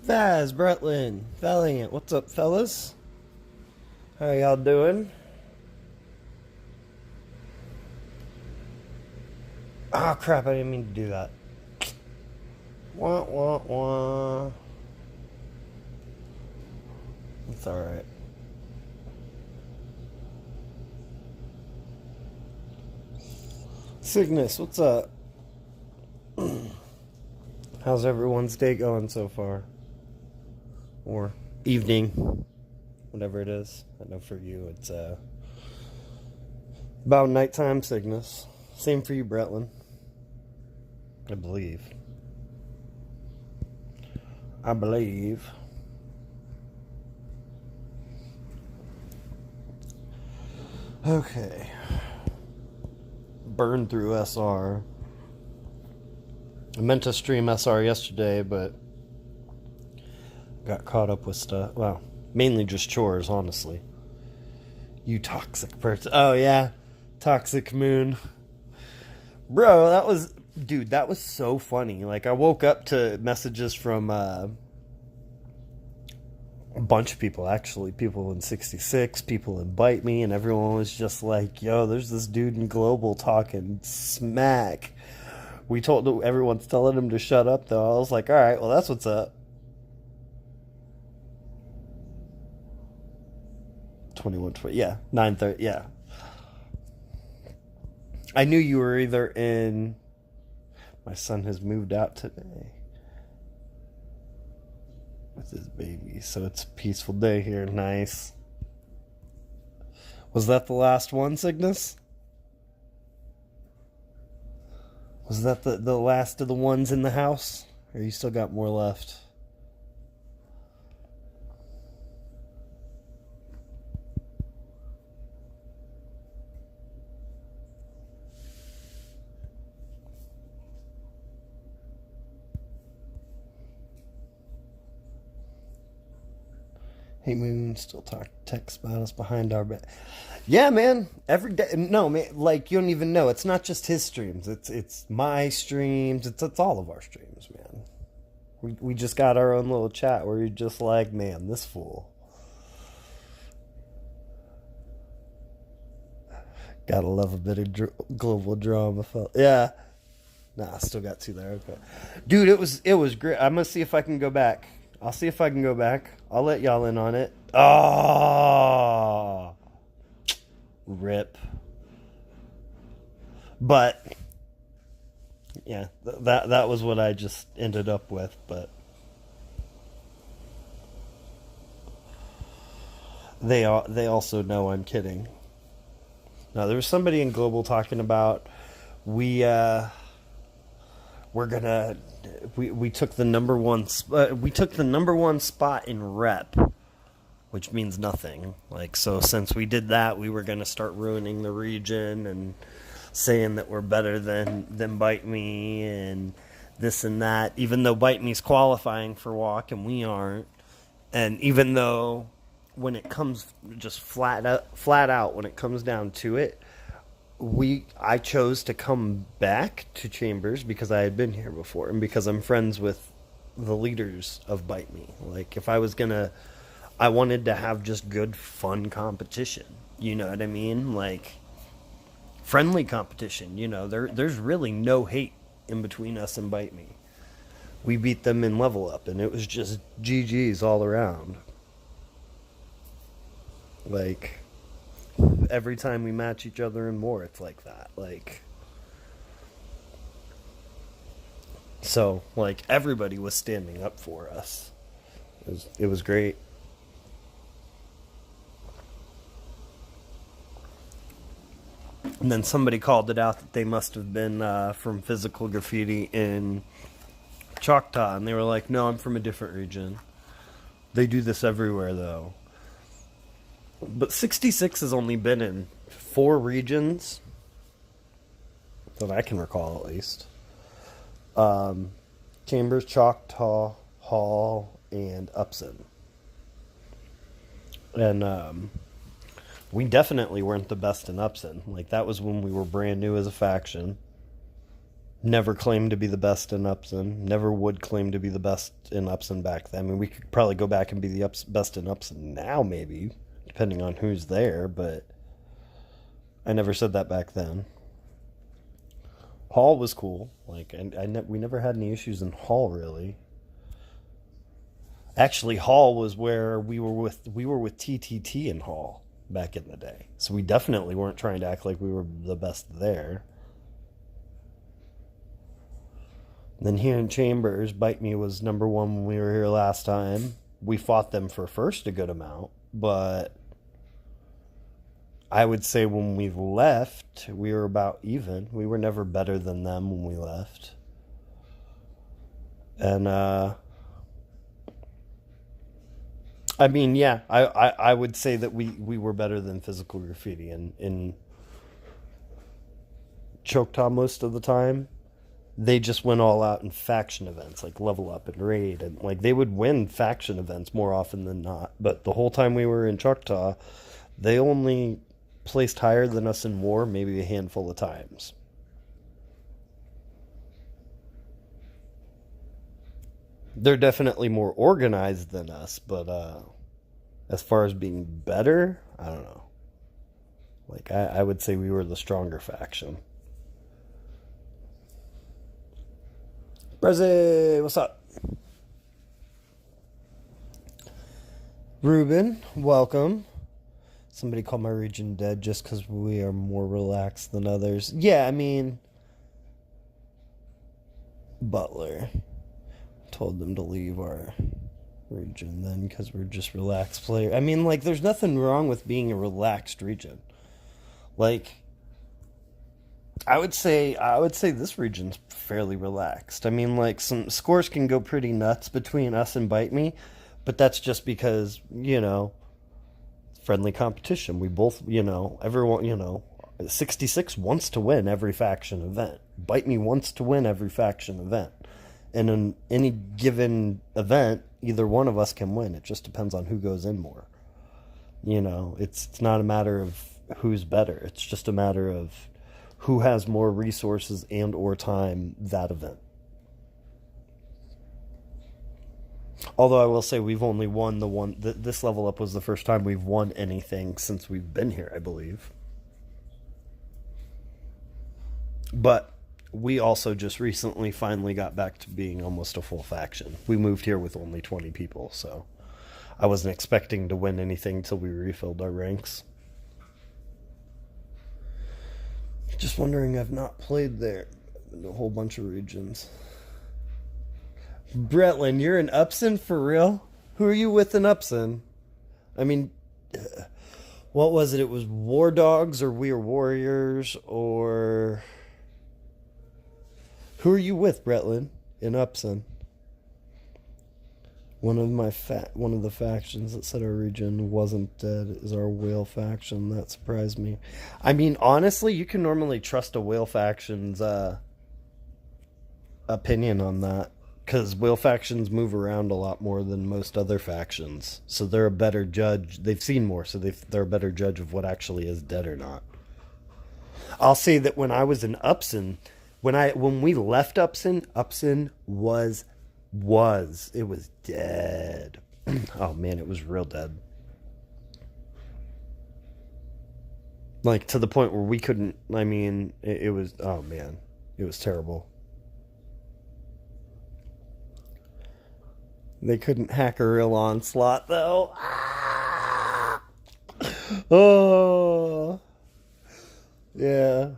Vaz, Bretlin, Valiant, what's up, fellas? How y'all doing? Oh crap, I didn't mean to do that. Wah, wah, wah. It's alright. Cygnus, what's up? How's everyone's day going so far? Or evening, whatever it is. I know for you it's about nighttime, Cygnus. Same for you, Bretlin. I believe. Okay. Burn through SR. I meant to stream SR yesterday, but got caught up with stuff. Well, mainly just chores, honestly. You toxic person. Oh, yeah. Toxic Moon. Bro, that was so funny. Like, I woke up to messages from a bunch of people, actually. People in 66, people in Bite Me, and everyone was just like, yo, there's this dude in Global talking smack. Everyone's telling him to shut up, though. I was like, alright, well, that's what's up. 21:20, yeah, 9:30, yeah. I knew you were either in... My son has moved out today with his baby, so it's a peaceful day here. Nice. Was that the last one, Cygnus? Was that the last of the ones in the house? Or you still got more left? Hey Moon, still text about us behind our back. Yeah, man. Every day. No, man. Like, you don't even know. It's not just his streams. It's my streams. It's all of our streams, man. We just got our own little chat where you're just like, man, this fool. Gotta love a bit of global drama. Yeah. Nah, I still got two there. Okay. Dude, it was great. I'm gonna see if I can go back. I'll see if I can go back. I'll let y'all in on it. Oh, rip. But yeah, that was what I just ended up with. But they also know I'm kidding. Now there was somebody in Global talking about we're gonna we took the number one spot in rep, which means nothing. Like, so since we did that, we were gonna start ruining the region and saying that we're better than Bite Me and this and that, even though Bite Me's qualifying for walk and we aren't. And even though when it comes just flat out when it comes down to it, I chose to come back to Chambers because I had been here before and because I'm friends with the leaders of Bite Me. Like, if I was gonna, I wanted to have just good, fun competition. You know what I mean? Like, friendly competition. You know, there's really no hate in between us and Bite Me. We beat them in level up, and it was just GGs all around. Like, every time we match each other and more, it's like that. Like, so, like, everybody was standing up for us. It was great. And then somebody called it out that they must have been from Physical Graffiti in Choctaw, and they were like, no, I'm from a different region. They do this everywhere, though. But 66 has only been in 4 regions that I can recall, at least. Chambers, Choctaw, Hall, and Upson. And we definitely weren't the best in Upson. Like, that was when we were brand new as a faction. Never claimed to be the best in Upson. Never would claim to be the best in Upson back then. I mean, we could probably go back and be the best in Upson now, maybe, depending on who's there, but I never said that back then. Hall was cool. Like, we never had any issues in Hall, really. Actually, Hall was where we were with TTT in Hall back in the day. So we definitely weren't trying to act like we were the best there. Then here in Chambers, Bite Me was number one when we were here last time. We fought them for first a good amount, but I would say when we left, we were about even. We were never better than them when we left. And, I mean, yeah, I would say that we were better than Physical Graffiti in Choctaw most of the time. They just went all out in faction events like Level Up and Raid, and like they would win faction events more often than not. But the whole time we were in Choctaw, they only placed higher than us in war maybe a handful of times. They're definitely more organized than us, but as far as being better, I don't know. Like I would say we were the stronger faction. Brezzy, what's up? Ruben, welcome. Somebody called my region dead just because we are more relaxed than others. Yeah, I mean, Butler told them to leave our region then because we're just relaxed players. I mean, like, there's nothing wrong with being a relaxed region. Like, I would say this region's fairly relaxed. I mean, like, some scores can go pretty nuts between us and Bite Me, but that's just because, friendly competition. We both, everyone, 66 wants to win every faction event. Bite Me wants to win every faction event. And in any given event, either one of us can win. It just depends on who goes in more. It's not a matter of who's better. It's just a matter of who has more resources and or time that event. Although I will say we've only won this level up was the first time we've won anything since we've been here, I believe. But we also just recently finally got back to being almost a full faction. We moved here with only 20 people, so I wasn't expecting to win anything until we refilled our ranks. Just wondering, I've not played there in a whole bunch of regions. Bretland, you're in Upson for real? Who are you with in Upson? I mean, what was it? It was War Dogs or We Are Warriors or... Who are you with, Bretland, in Upson? One of the factions that said our region wasn't dead is our whale faction. That surprised me. I mean, honestly, you can normally trust a whale faction's opinion on that, because whale factions move around a lot more than most other factions, so they're a better judge. They've seen more, so they're a better judge of what actually is dead or not. I'll say that when I was in Upson, when we left Upson was dead. Oh man, it was real dead. Like to the point where we couldn't. I mean, it was. Oh man, it was terrible. They couldn't hack a real onslaught though. Ah! Oh, yeah.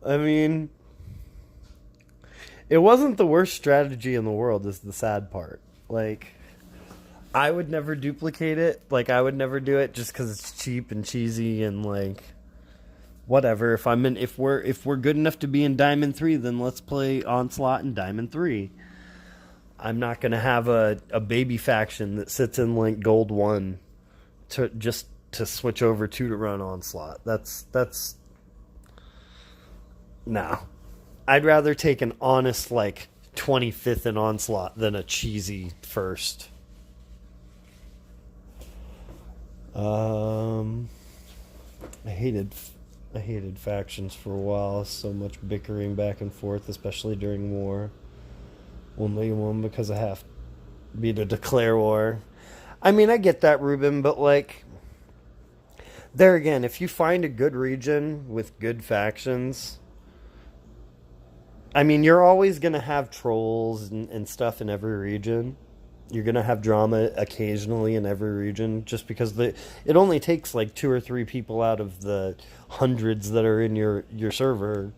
I mean, it wasn't the worst strategy in the world, is the sad part. Like, I would never duplicate it. Like, I would never do it just because it's cheap and cheesy and, like, whatever. If we're good enough to be in Diamond 3, then let's play Onslaught in Diamond 3. I'm not going to have a baby faction that sits in, like, Gold 1 to switch over to run Onslaught. That's... No. I'd rather take an honest, like, 25th in Onslaught than a cheesy first. I I hated factions for a while. So much bickering back and forth, especially during war. Only one because I have me to declare war. I mean, I get that, Ruben, but like, there again, if you find a good region with good factions, I mean, you're always going to have trolls and stuff in every region. You're going to have drama occasionally in every region just because it only takes like 2 or 3 people out of the hundreds that are in your server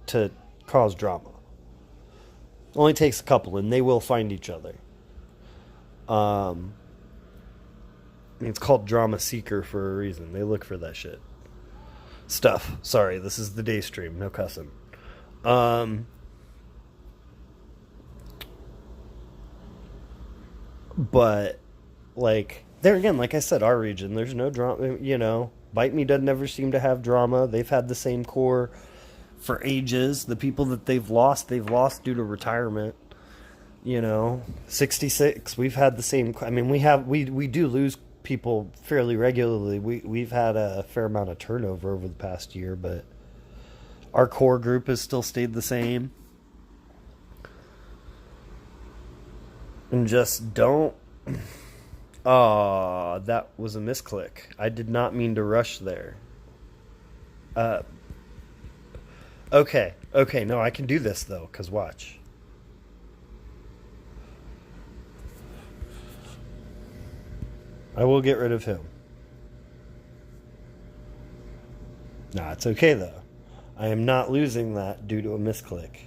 to cause drama. It only takes a couple, and they will find each other. It's called Drama Seeker for a reason. They look for that shit. Stuff. Sorry, this is the day stream. No cussing. But, like, there again, like I said, our region, there's no drama, you know. Bite Me doesn't ever seem to have drama. They've had the same core for ages. The people that they've lost due to retirement. You know, 66, we've had the same, I mean, we do lose people fairly regularly. We've had a fair amount of turnover over the past year, but our core group has still stayed the same. And just don't. Oh, that was a misclick. I did not mean to rush there. Okay, no, I can do this though, because watch. I will get rid of him. Nah, it's okay though. I am not losing that due to a misclick.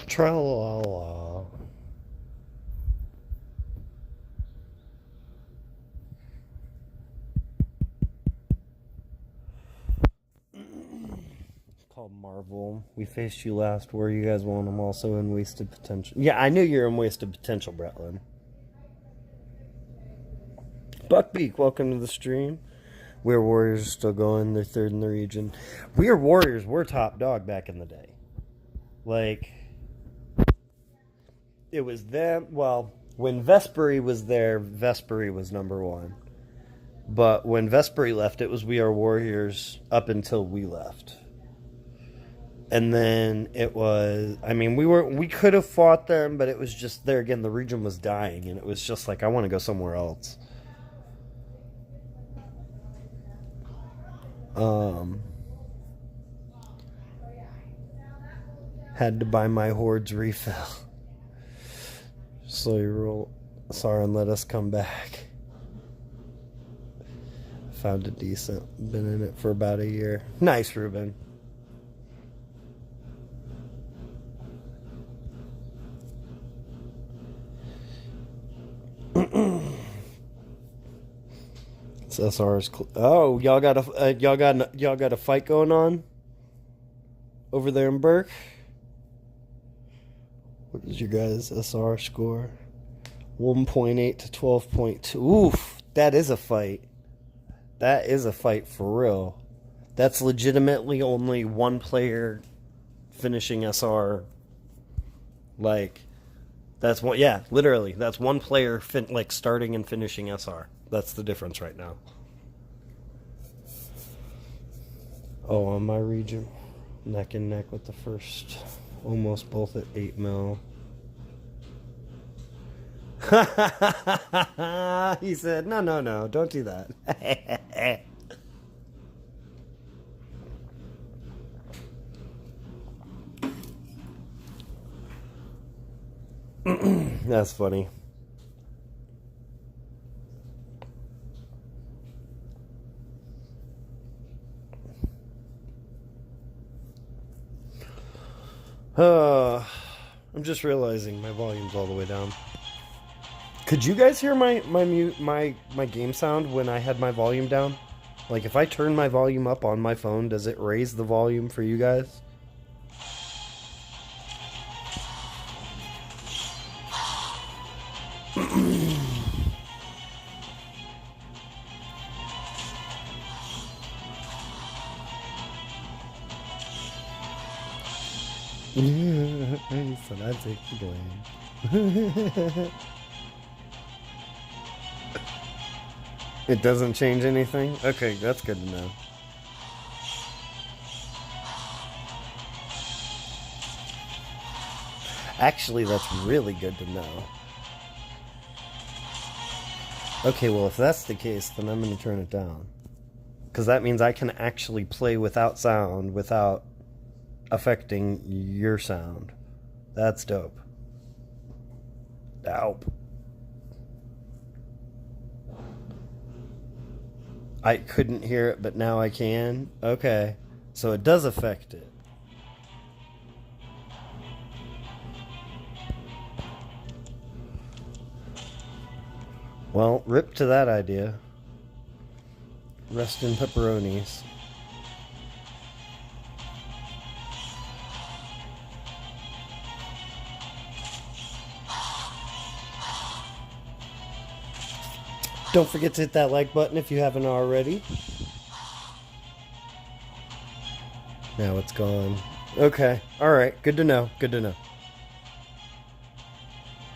Tra-la-la. Called Marvel. We faced you last war. You guys won. I'm also in Wasted Potential. Yeah, I knew you're in Wasted Potential, Bretlin. Buckbeak, welcome to the stream. We're Warriors still going. They're third in the region. We're Warriors. We're top dog back in the day. Like, it was them. Well, when Vespery was there, Vespery was number one. But when Vespery left, it was We Are Warriors up until we left. And then it was, I mean, we could have fought them, but it was just there again, the region was dying, and it was just like, I want to go somewhere else. Had to buy my hordes refill. So you roll, sorry, and let us come back. Found it decent. Been in it for about a year. Nice, Ruben. SR's oh, y'all got a fight going on over there in Burke. What is your guys' SR score? 1.8 to 12.2. Oof, that is a fight. That is a fight for real. That's legitimately only one player finishing SR. Like, that's one. Yeah, literally, that's one player like starting and finishing SR. That's the difference right now. Oh, on my region, neck and neck with the first, almost both at 8 mil. He said, no, don't do that. That's funny. I'm just realizing my volume's all the way down. Could you guys hear my game sound when I had my volume down? Like, if I turn my volume up on my phone, does it raise the volume for you guys? So but I take the blame. It doesn't change anything? Okay, that's good to know. Actually, that's really good to know. Okay, well, if that's the case, then I'm going to turn it down. Because that means I can actually play without sound, without affecting your sound. That's dope. Dope. I couldn't hear it, but now I can. Okay. So it does affect it. Well, rip to that idea. Rest in pepperonis. Don't forget to hit that like button if you haven't already. Now it's gone. Okay. Alright. Good to know. Good to know.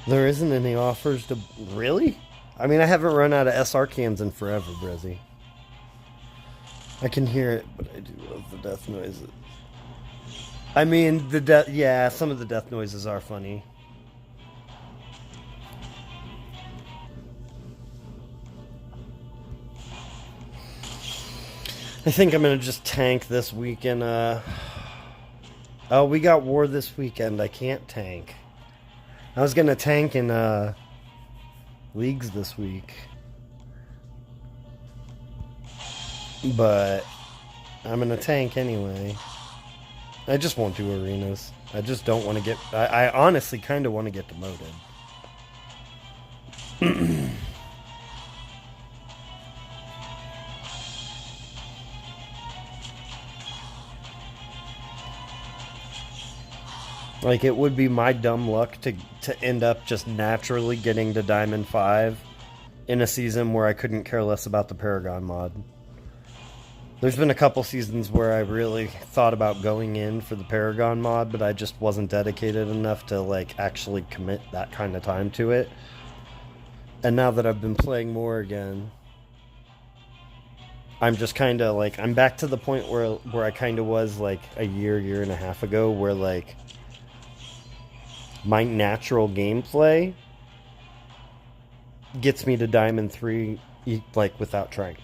There isn't any offers to... Really? I mean, I haven't run out of SR cans in forever, Brezzy. I can hear it, but I do love the death noises. I mean, the death... Yeah, some of the death noises are funny. I think I'm going to just tank this weekend. Oh, we got war this weekend. I can't tank. I was going to tank in leagues this week. But I'm going to tank anyway. I just won't do arenas. I just don't want to get... I honestly kind of want to get demoted. Like, it would be my dumb luck to end up just naturally getting to Diamond 5 in a season where I couldn't care less about the Paragon mod. There's been a couple seasons where I really thought about going in for the Paragon mod, but I just wasn't dedicated enough to, like, actually commit that kind of time to it. And now that I've been playing more again, I'm just kind of, like, I'm back to the point where I kind of was, like, a year and a half ago, where, like, my natural gameplay gets me to Diamond 3, like, without trying.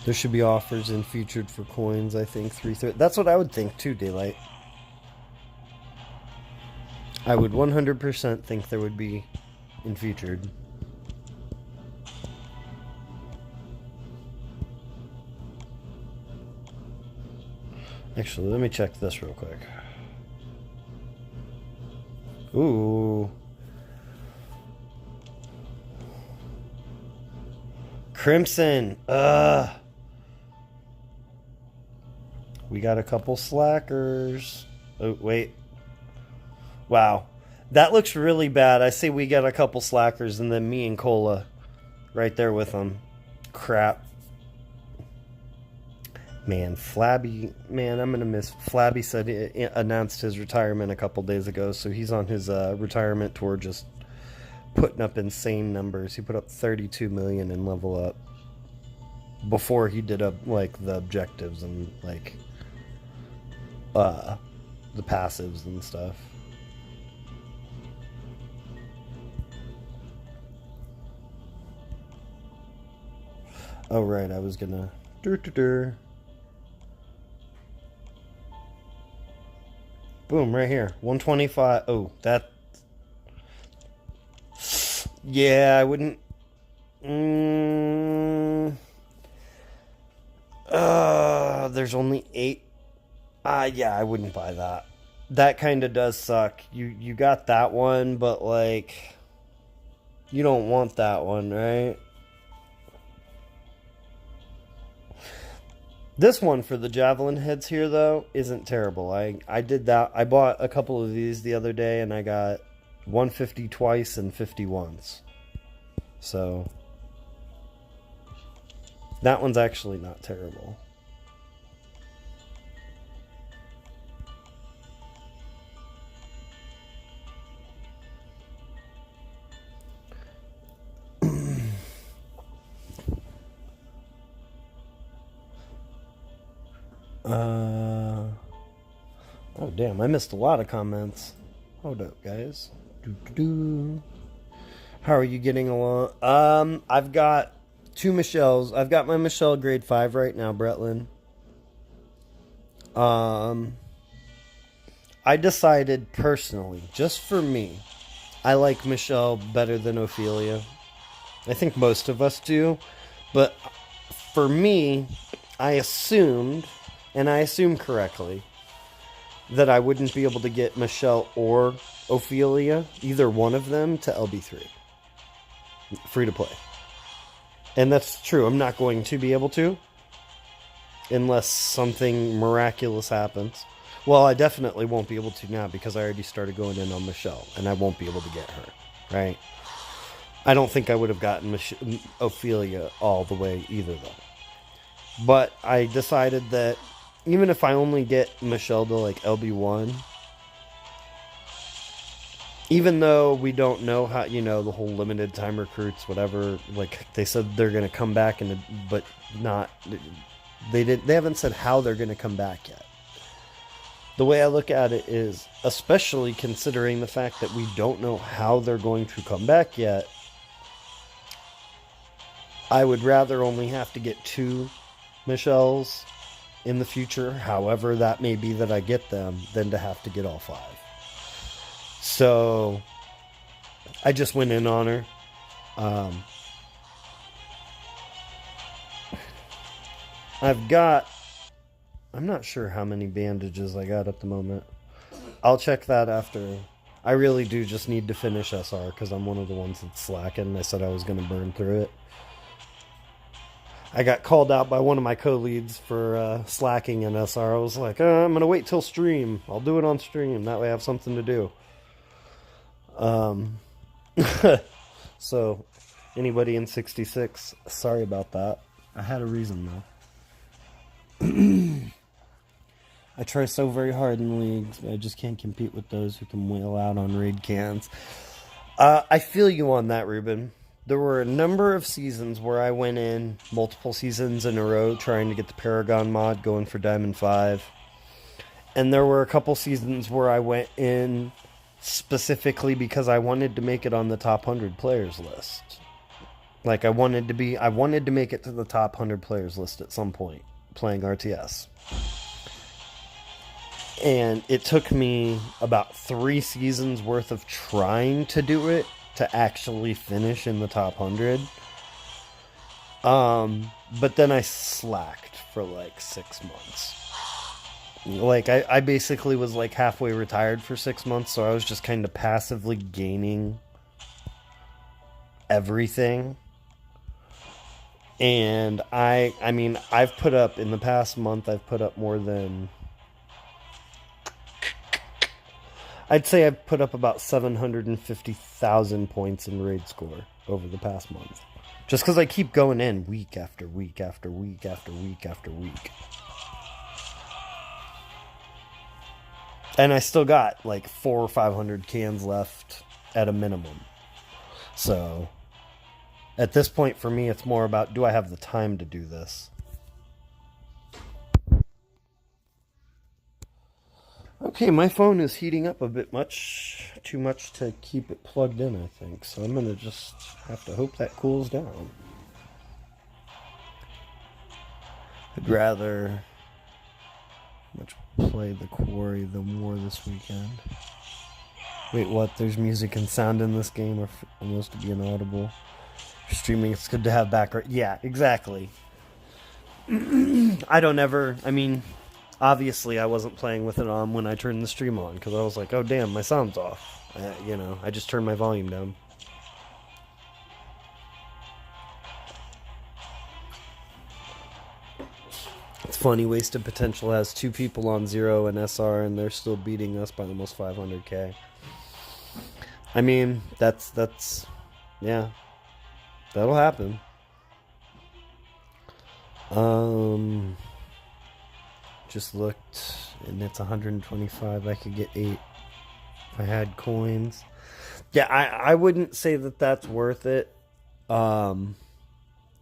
There should be offers in featured for coins, I think. 330. That's what I would think, too, Daylight. I would 100% think there would be in featured. Actually, let me check this real quick. Ooh. Crimson. We got a couple slackers. Oh, wait. Wow. That looks really bad. I say we got a couple slackers and then me and Cola right there with them. Crap. Man, Flabby, man, I'm going to miss. Flabby said he announced his retirement a couple days ago, so he's on his retirement tour just putting up insane numbers. He put up 32 million in level up before he did up, like, the objectives and, like, the passives and stuff. Oh, right, I was going to... Boom, right here. 125. Oh, that... Yeah, I wouldn't... There's only 8. Yeah, I wouldn't buy that. That kind of does suck. You got that one, but, like... You don't want that one, right? This one for the javelin heads here, though, isn't terrible. I did that. I bought a couple of these the other day, and I got 150 twice and 50 once. So, that one's actually not terrible. Uh, oh, damn, I missed a lot of comments. Hold up, guys. Doo-doo-doo. How are you getting along? I've got 2 Michelles. I've got my Michelle grade 5 right now, Bretlin. I decided personally, just for me, I like Michelle better than Ophelia. I think most of us do. But for me, I assumed, and I assumed correctly, that I wouldn't be able to get Michelle or Ophelia, either one of them, to LB3. Free to play. And that's true. I'm not going to be able to. Unless something miraculous happens. Well, I definitely won't be able to now because I already started going in on Michelle. And I won't be able to get her. Right? I don't think I would have gotten Ophelia all the way either, though. But I decided that even if I only get Michelle to like LB1, even though we don't know how, the whole limited time recruits, whatever, like they said they're going to come back, but not, they haven't said how they're going to come back yet. The way I look at it is, especially considering the fact that we don't know how they're going to come back yet, I would rather only have to get 2 Michelles in the future, however that may be that I get them, than to have to get all 5. So I just went in on her. I'm not sure how many bandages I got at the moment. I'll check that after. I really do just need to finish SR because I'm one of the ones that's slacking. I said I was going to burn through it. I got called out by one of my co-leads for slacking in SR. I was like, I'm going to wait till stream. I'll do it on stream. That way I have something to do. So, anybody in 66, sorry about that. I had a reason, though. I try so very hard in leagues, but I just can't compete with those who can wheel out on raid cans. I feel you on that, Ruben. There were a number of seasons where I went in multiple seasons in a row trying to get the Paragon mod going for Diamond 5. And there were a couple seasons where I went in specifically because I wanted to make it on the top 100 players list. Like, I wanted to make it to the top 100 players list at some point, playing RTS. And it took me about 3 seasons worth of trying to do it to actually finish in the top 100. But then I slacked for like 6 months. Like, I basically was like halfway retired for 6 months, so I was just kind of passively gaining everything. And I mean, I've put up, in the past month, I've put up more than... I'd say I've put up about 750,000 points in raid score over the past month. Just because I keep going in week after week after week after week after week. And I still got like 400 or 500 cans left at a minimum. So, at this point for me, it's more about, do I have the time to do this? Okay, my phone is heating up a bit too much to keep it plugged in, I think. So I'm going to just have to hope that cools down. I'd rather much play the Quarry than War this weekend. Wait, what? There's music and sound in this game, or almost to be inaudible. For streaming, it's good to have background. Yeah, exactly. I mean... Obviously, I wasn't playing with it on when I turned the stream on, because I was like, oh damn, my sound's off. I just turned my volume down. It's funny, Wasted Potential has 2 people on 0 and SR, and they're still beating us by almost 500k. I mean, that's, yeah, that'll happen. Just looked, and it's 125. I could get 8 if I had coins. Yeah, I wouldn't say that that's worth it.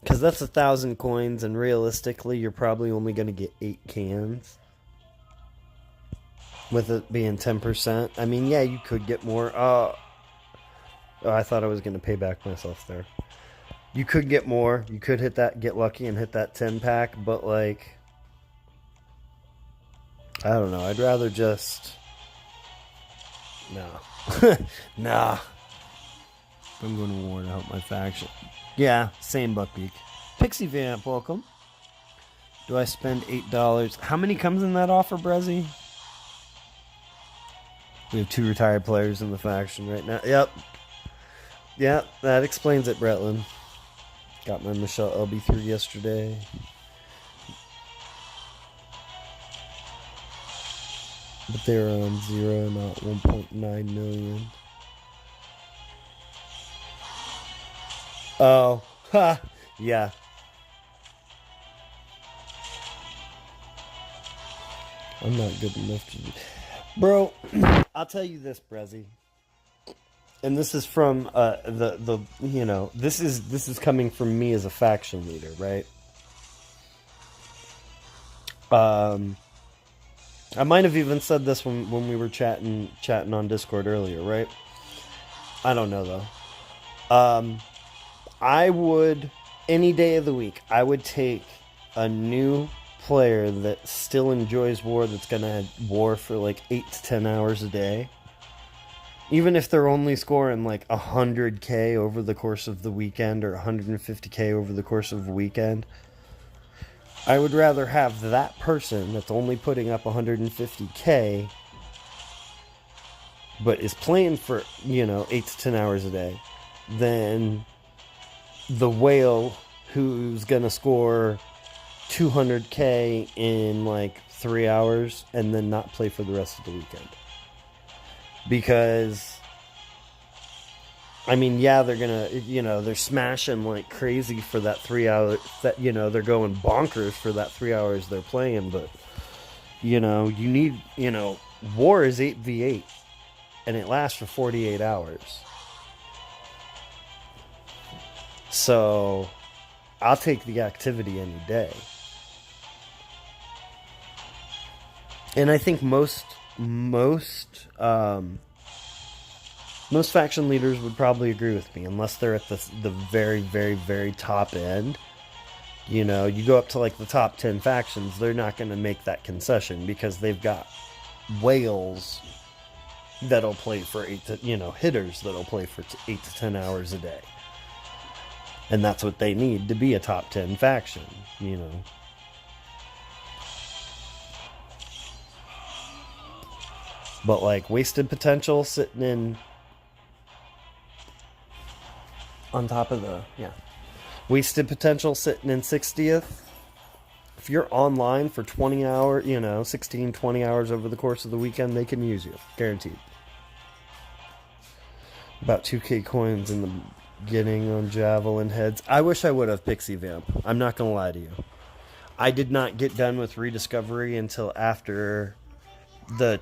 Because that's 1,000 coins, and realistically, you're probably only going to get 8 cans. With it being 10%. I mean, yeah, you could get more. Oh, I thought I was going to pay back myself there. You could get more. You could hit that, get lucky and hit that 10-pack, but, like, I don't know. I'd rather just... No. Nah. I'm going to war to help my faction. Yeah, same Buckbeak. Pixie Vamp, welcome. Do I spend $8? How many comes in that offer, Brezzy? We have 2 retired players in the faction right now. Yep. Yep, that explains it, Bretland. Got my Michelle LB3 yesterday. But they're on 0, not 1.9 million. Oh, ha, yeah. I'm not good enough to do. Bro, I'll tell you this, Brezzy. And this is from the you know, this is coming from me as a faction leader, right? I might have even said this when we were chatting on Discord earlier, right? I don't know though. I would, any day of the week, I would take a new player that still enjoys war, that's gonna war for like 8 to 10 hours a day, even if they're only scoring like 100k over the course of the weekend or 150k over the course of the weekend. I would rather have that person that's only putting up 150k but is playing for, you know, 8 to 10 hours a day than the whale who's gonna score 200k in like 3 hours and then not play for the rest of the weekend. Because I mean, yeah, they're gonna, you know, they're smashing like crazy for that 3 hour, that, you know, they're going bonkers for that 3 hours they're playing, but you know, you need, you know, war is 8v8 and it lasts for 48 hours. So I'll take the activity any day. And I think most faction leaders would probably agree with me, unless they're at the very, very, very top end. You know, you go up to like the top 10 factions, they're not going to make that concession because they've got whales that'll play for 8 to, you know, hitters that'll play for 8 to 10 hours a day. And that's what they need to be a top 10 faction, you know. But like wasted potential sitting in on top of the, yeah. Wasted potential sitting in 60th. If you're online for 20 hours, you know, 16, 20 hours over the course of the weekend, they can use you. Guaranteed. About 2k coins in the beginning on Javelin heads. I wish I would have Pixie Vamp. I'm not going to lie to you. I did not get done with Rediscovery until after the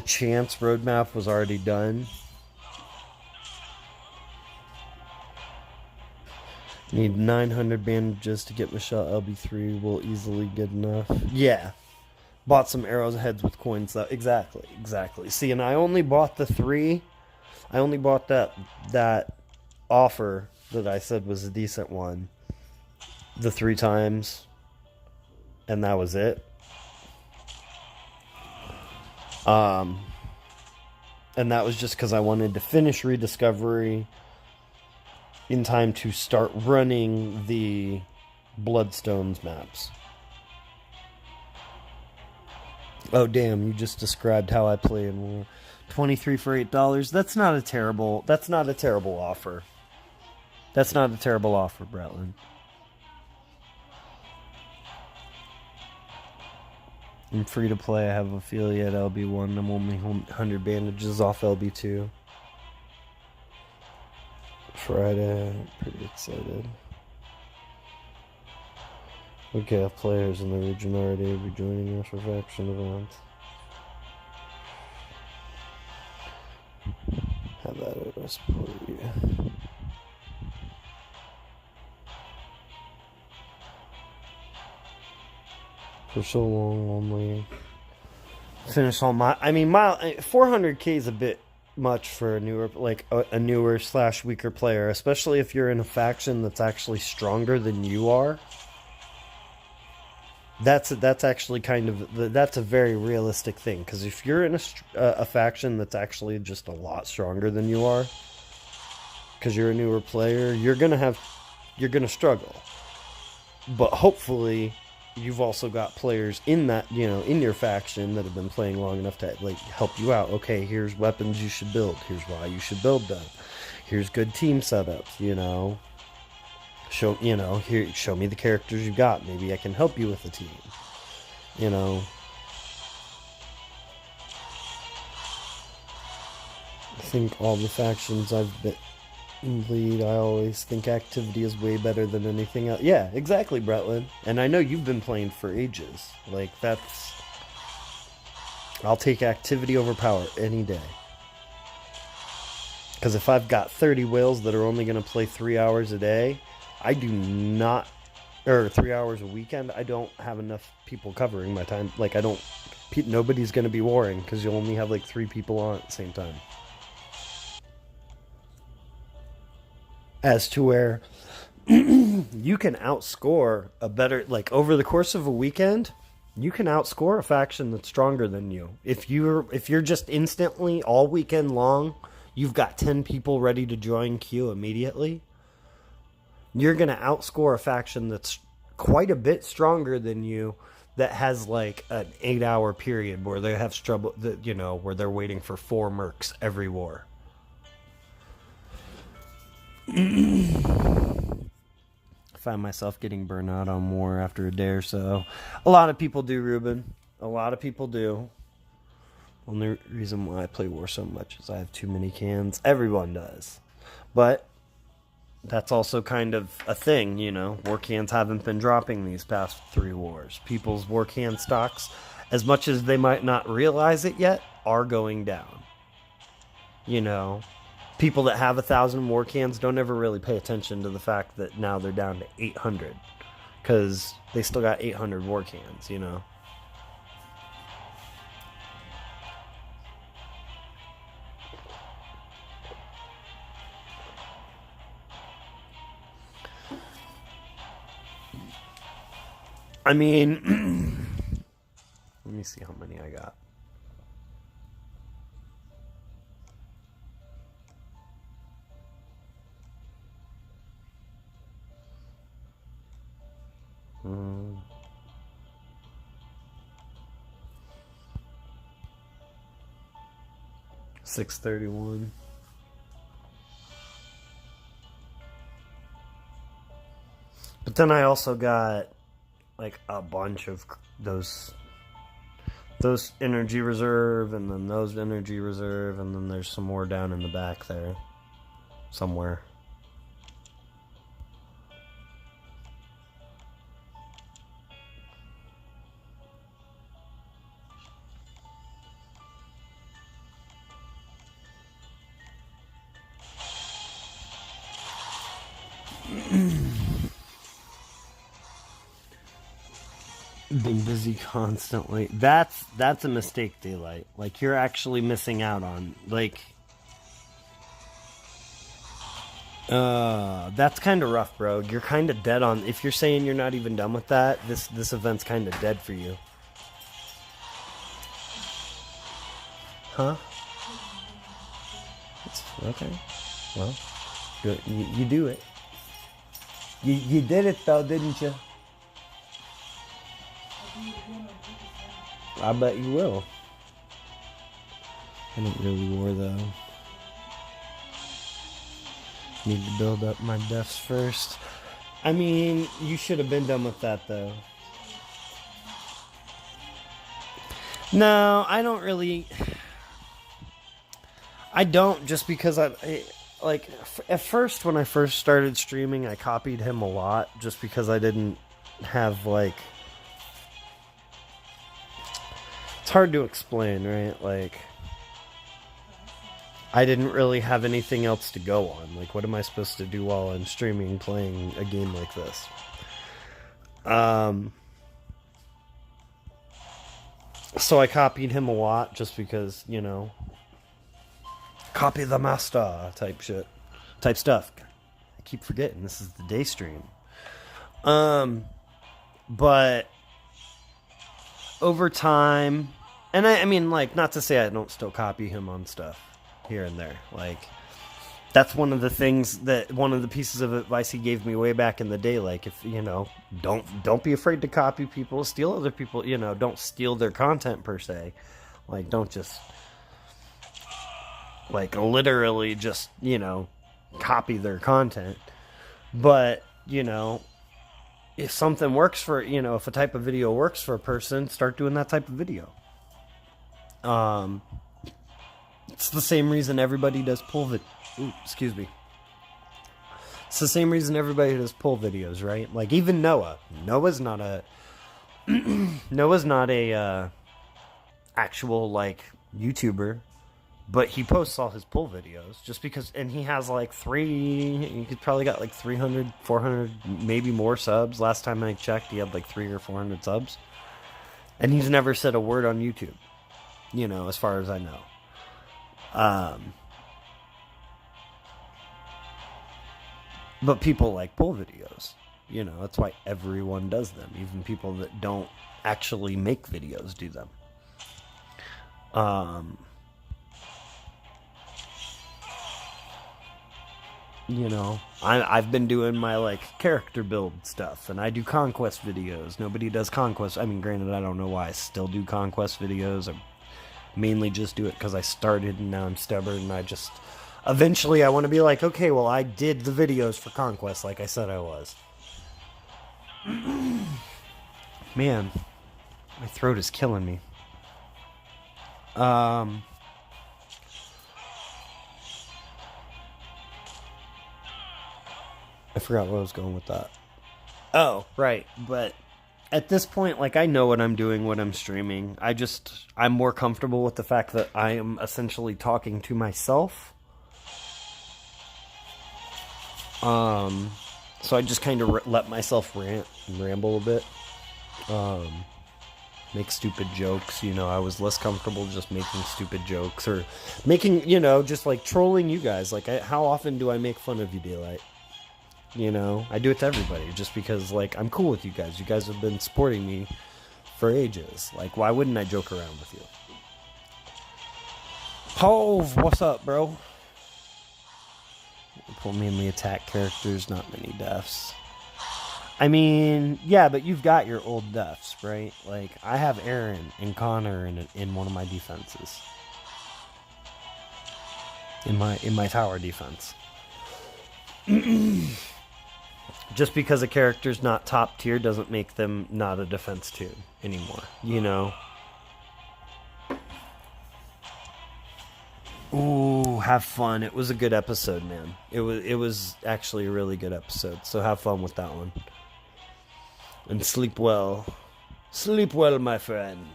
Chance roadmap was already done. Need 900 bandages to get Michelle LB3. Will easily get enough. Yeah. Bought some arrows heads with coins though. Exactly. See, and I only bought the 3. I only bought that offer that I said was a decent one. The 3 times. And that was it. And that was just because I wanted to finish Rediscovery in time to start running the Bloodstones maps. Oh damn, you just described how I play in War. 23 for $8. That's not a terrible offer. That's not a terrible offer, Bretland. I'm free to play. I have Ophelia at LB1. I'm only 100 bandages off LB2. Friday, pretty excited. Okay, have players in the region already be joining us for faction events. Have that at our support you. for so long only. Finish all my. I mean, 400k is a bit much for a newer, like a newer slash weaker player, especially if you're in a faction that's actually stronger than you are. That's actually kind of that's a very realistic thing, because if you're in a faction that's actually just a lot stronger than you are, because you're a newer player, you're gonna struggle. But hopefully, you've also got players in that, in your faction that have been playing long enough to like help you out. Okay, here's weapons you should build. Here's why you should build them. Here's good team setups. Show me the characters you got. Maybe I can help you with the team. I think all the factions I've been lead, I always think activity is way better than anything else. Yeah, exactly, Bretlin. And I know you've been playing for ages. Like, I'll take activity over power any day. Because if I've got 30 whales that are only going to play 3 hours a day, I do not, or 3 hours a weekend, I don't have enough people covering my time. Like, nobody's going to be warring, because you'll only have like 3 people on at the same time. As to where you can outscore a better, like, over the course of a weekend, you can outscore a faction that's stronger than you. If you're just instantly all weekend long, you've got 10 people ready to join queue immediately, you're going to outscore a faction that's quite a bit stronger than you, that has like an 8-hour period where they have trouble, where they're waiting for 4 mercs every war. I find myself getting burnt out on war after a day or so. A lot of people do, Ruben. A lot of people do. Only reason why I play war so much is I have too many cans. Everyone does. But that's also kind of a thing, War cans haven't been dropping these past 3 wars. People's war can stocks, as much as they might not realize it yet, are going down. People that have 1,000 war cans don't ever really pay attention to the fact that now they're down to 800. Because they still got 800 war cans, I mean, let me see how many I got. Hmm. 631. But then I also got like a bunch of those energy reserve, and then those energy reserve, and then there's some more down in the back there somewhere. Being busy constantly. That's a mistake, Daylight. Like, you're actually missing out on, like, that's kind of rough, bro. You're kind of dead on, if you're saying you're not even done with that, this event's kind of dead for you. Huh? Okay. Well, you do it. You did it, though, didn't you? I bet you will. I don't really war, though. Need to build up my deaths first. I mean, you should have been done with that, though. No, I don't really. I don't, just because like, at first, when I first started streaming, I copied him a lot, just because I didn't have, like, it's hard to explain, right? Like, I didn't really have anything else to go on. Like, what am I supposed to do while I'm streaming playing a game like this? So I copied him a lot just because, copy the master type stuff. I keep forgetting this is the day stream. But over time, and I mean, like, not to say I don't still copy him on stuff here and there. Like, that's one of the pieces of advice he gave me way back in the day. Like, if, don't be afraid to copy people, steal other people, don't steal their content per se. Like, don't just, like, literally just, copy their content. But, if something works for, if a type of video works for a person, start doing that type of video. It's the same reason everybody does excuse me. It's the same reason everybody does pull videos, right? Like, even Noah. Noah's not a actual, like, YouTuber, but he posts all his pull videos just because, and he has like he probably got like 300, 400, maybe more subs. Last time I checked, he had like 300 or 400 subs. And he's never said a word on YouTube, as far as I know. But people like pull videos, that's why everyone does them. Even people that don't actually make videos do them. I've been doing my, like, character build stuff, and I do conquest videos. Nobody does conquest. I mean, granted, I don't know why I still do conquest videos. I mainly just do it because I started, and now I'm stubborn, and eventually I want to be like, okay, well, I did the videos for conquest like I said I was. Man, my throat is killing me. I forgot where I was going with that. Oh, right. But at this point, like, I know what I'm doing when I'm streaming. I'm more comfortable with the fact that I am essentially talking to myself. So I just kind of let myself ramble a bit. Make stupid jokes. I was less comfortable just making stupid jokes or making, just like trolling you guys. Like, how often do I make fun of you, Daylight? I do it to everybody just because, like, I'm cool with you guys. You guys have been supporting me for ages. Like, why wouldn't I joke around with you? Hove, what's up, bro? Pull mainly attack characters, not many deaths. I mean, yeah, but you've got your old deaths, right? Like, I have Aaron and Connor in one of my defenses. In my tower defense. Just because a character's not top tier doesn't make them not a defense tier anymore, Ooh, have fun. It was a good episode, man. It was actually a really good episode, so have fun with that one. And sleep well. Sleep well, my friend.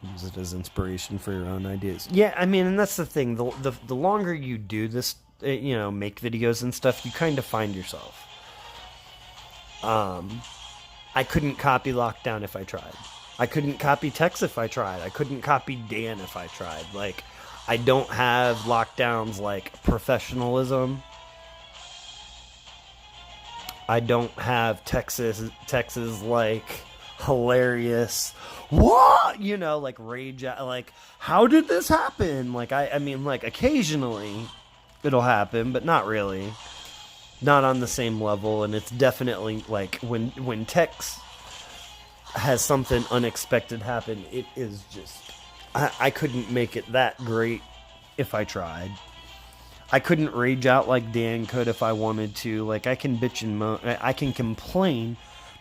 Use it as inspiration for your own ideas. Yeah, I mean, and that's the thing. The longer you do this, make videos and stuff, you kind of find yourself. I couldn't copy Lockdown if I tried. I couldn't copy Tex if I tried. I couldn't copy Dan if I tried. Like, I don't have Lockdown's, like, professionalism. I don't have Tex's, like, hilarious, what? Like, rage, like, how did this happen? Like, I mean, like, occasionally it'll happen, but not really. Not on the same level, and it's definitely, like, when Tex has something unexpected happen, it is just, I couldn't make it that great if I tried. I couldn't rage out like Dan could if I wanted to. Like, I can bitch and moan, I can complain.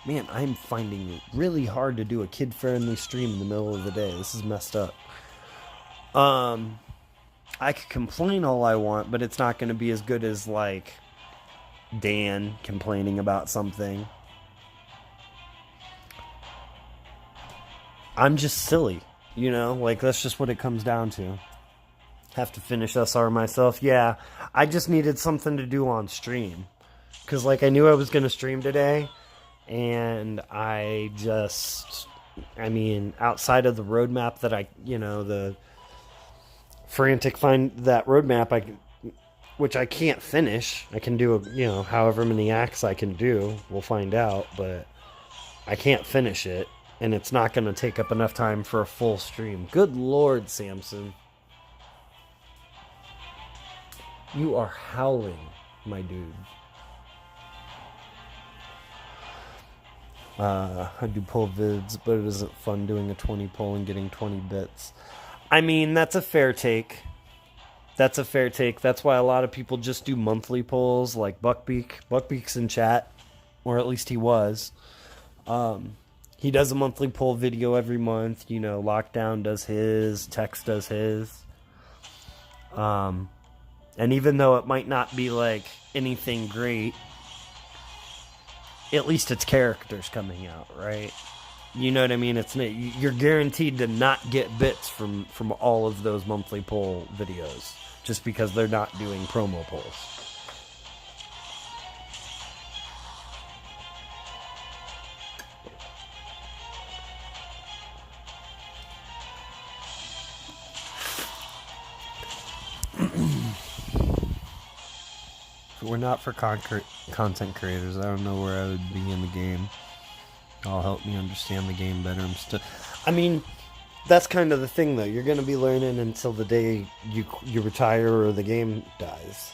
Man, I'm finding it really hard to do a kid-friendly stream in the middle of the day. This is messed up. I could complain all I want, but it's not going to be as good as, like, Dan complaining about something. I'm just silly, like, that's just what it comes down to. Have to finish SR myself. Yeah, I just needed something to do on stream, because, like, I knew I was going to stream today, and outside of the roadmap that the Frantic find that roadmap, which I can't finish. I can do however many acts I can do. We'll find out, but I can't finish it, and it's not going to take up enough time for a full stream. Good Lord, Samson. You are howling, my dude. I do pull vids, but it isn't fun doing a 20 pull and getting 20 bits. I mean, that's a fair take. That's why a lot of people just do monthly polls, like Buckbeak. Buckbeak's in chat, or at least he was. He does a monthly poll video every month. Lockdown does his, Tex does his. And even though it might not be like anything great, at least it's characters coming out, right? You know what I mean? You're guaranteed to not get bits from all of those monthly poll videos just because they're not doing promo polls. If it were not for content creators, I don't know where I would be in the game. It'll help me understand the game better. That's kind of the thing, though. You're going to be learning until the day you retire or the game dies.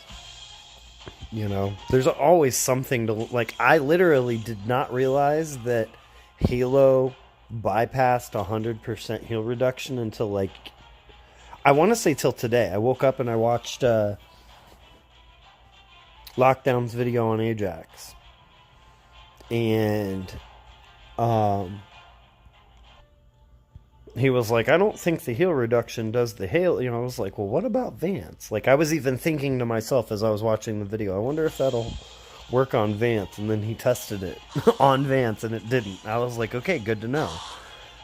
There's always something to... Like, I literally did not realize that Halo bypassed 100% heal reduction until, like... I want to say till today. I woke up and I watched Lockdown's video on Ajax. And... he was like, I don't think the heal reduction does the hail. I was like, well, what about Vance? Like, I was even thinking to myself as I was watching the video, I wonder if that'll work on Vance. And then he tested it on Vance, and it didn't. I was like, okay, good to know.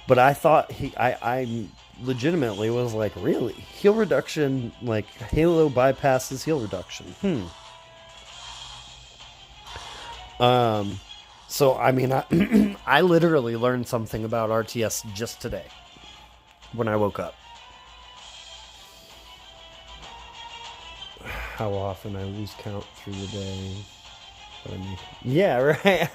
But I thought I legitimately was like, really? Heal reduction, like, Halo bypasses heal reduction. So, I literally learned something about RTS just today when I woke up. How often I lose count through the day. Yeah, right.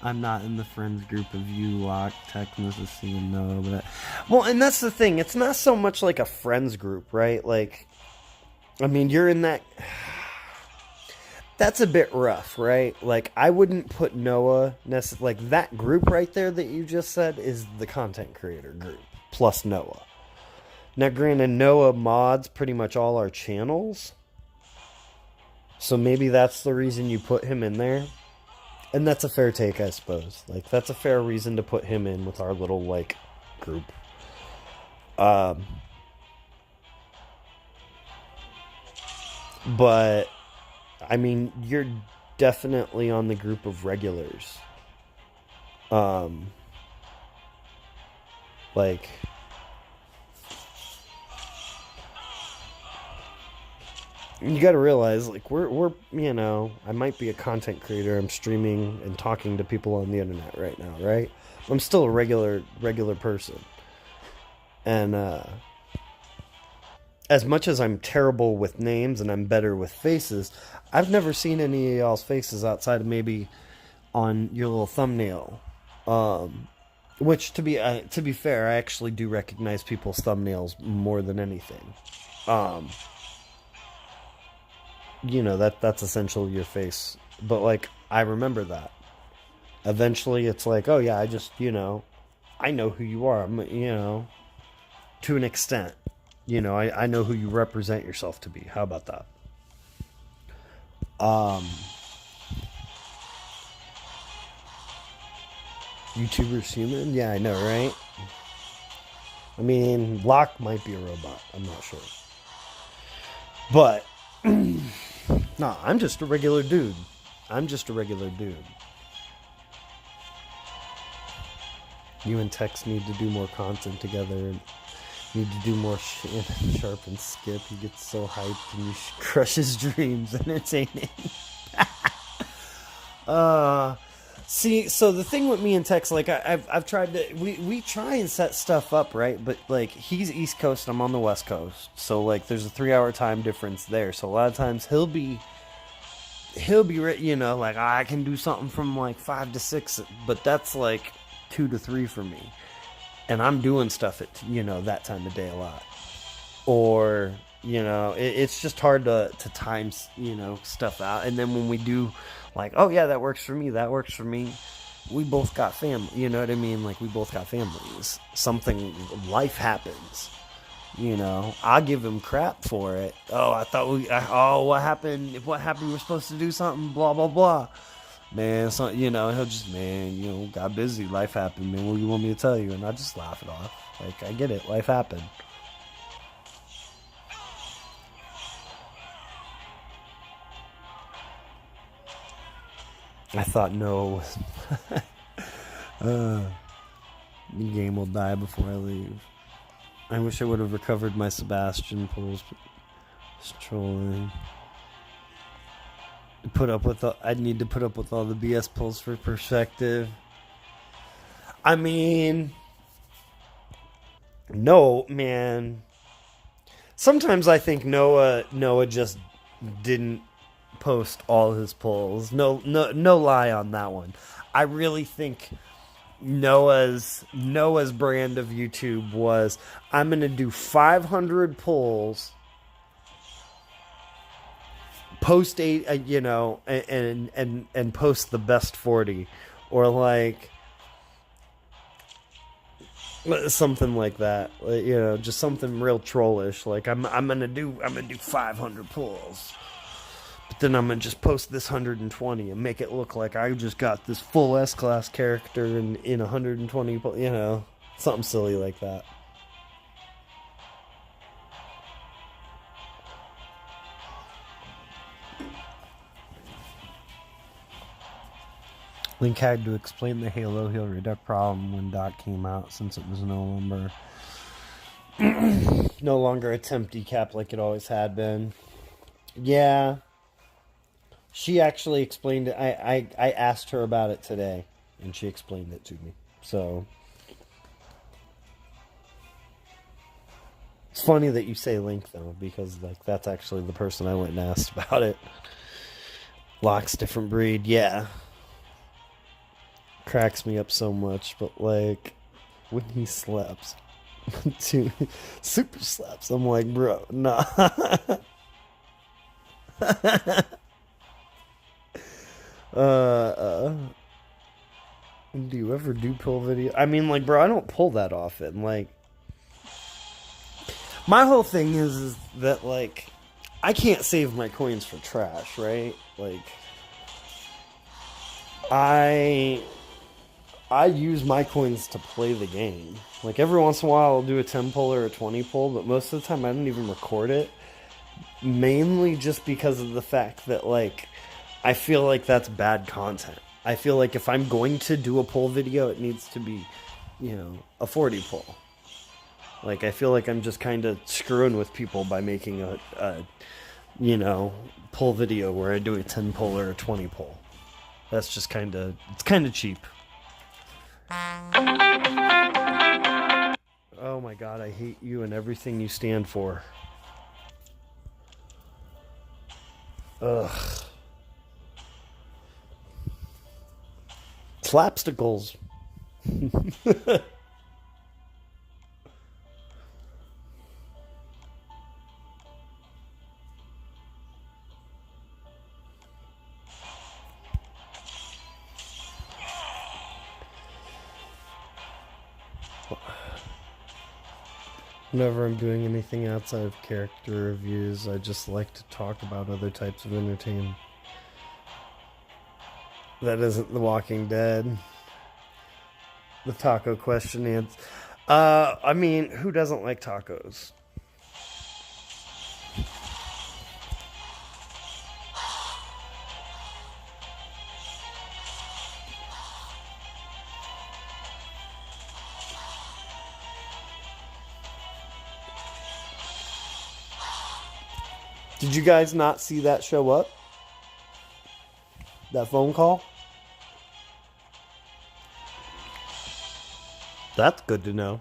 I'm not in the friends group of you, Lock, Tech, Mrs. C, and Noah. Well, and that's the thing. It's not so much like a friends group, right? Like, you're in that... That's a bit rough, right? Like, I wouldn't put Noah like that group right there that you just said is the content creator group plus Noah. Now, granted, Noah mods pretty much all our channels, so maybe that's the reason you put him in there, and that's a fair take, I suppose. Like, that's a fair reason to put him in with our little like group. But. You're definitely on the group of regulars. Like, you gotta realize, like, we're I might be a content creator. I'm streaming and talking to people on the internet right now, right? I'm still a regular person. And, as much as I'm terrible with names and I'm better with faces, I've never seen any of y'all's faces outside of maybe on your little thumbnail. Which, to be fair, I actually do recognize people's thumbnails more than anything. That's essentially your face. But, like, I remember that. Eventually, it's like, oh, yeah, I just, I know who you are, to an extent. I know who you represent yourself to be. How about that? YouTuber's human? Yeah, I know, right? Locke might be a robot. I'm not sure. But, nah, I'm just a regular dude. You and Tex need to do more content together and need to do more Sharp and Skip. He gets so hyped and you crush his dreams. Entertaining. See, so the thing with me and Tex, like I've tried to we try and set stuff up, right? But like he's East Coast, I'm on the West Coast, so like there's a 3 hour time difference there. So a lot of times you know, like I can do something from like 5 to 6, but that's like 2 to 3 for me, and I'm doing stuff at that time of day a lot, or it's just hard to time stuff out. And then when we do, like, oh yeah, that works for me, that works for me, we both got family, you know what I mean? Like we both got families. Something, life happens. I give him crap for it. Oh, I thought what happened? What happened? We're supposed to do something. Blah blah blah. Man, so he'll just got busy. Life happened, man. What do you want me to tell you? And I just laugh it off. Like I get it. Life happened. I thought Noah was. The game will die before I leave. I wish I would have recovered my Sebastian pulls. Just trolling. I'd need to put up with all the BS pulls for perspective. I mean, no, man. Sometimes I think Noah just didn't post all his pulls. No lie on that one. I really think Noah's brand of YouTube was, I'm gonna do 500 pulls, post 8, and post the best 40, or like something like that. Just something real trollish. Like I'm gonna do 500 pulls. But then I'm going to just post this 120 and make it look like I just got this full S-class character in 120, something silly like that. Link had to explain the Halo Heal Reduct problem when Doc came out, since it was no longer a temp decap like it always had been. Yeah. She actually explained it. I asked her about it today, and she explained it to me. So it's funny that you say Link, though, because like that's actually the person I went and asked about it. Locke's different breed, yeah. Cracks me up so much, but like when he slaps, super slaps, I'm like, bro, nah. Do you ever do pull video? I mean, like, bro, I don't pull that often. Like, my whole thing is that, like, I can't save my coins for trash, right? Like, I use my coins to play the game. Like, every once in a while I'll do a 10 pull or a 20 pull, but most of the time I don't even record it. Mainly just because of the fact that, like, I feel like that's bad content. I feel like if I'm going to do a pull video, it needs to be, a 40 pull. Like, I feel like I'm just kind of screwing with people by making a pull video where I do a 10 pull or a 20 pull. That's just it's kind of cheap. Oh my god, I hate you and everything you stand for. Ugh. Slapsticles. Whenever I'm doing anything outside of character reviews, I just like to talk about other types of entertainment. That isn't The Walking Dead. The taco question is, I mean, who doesn't like tacos? Did you guys not see that show up? That phone call? That's good to know.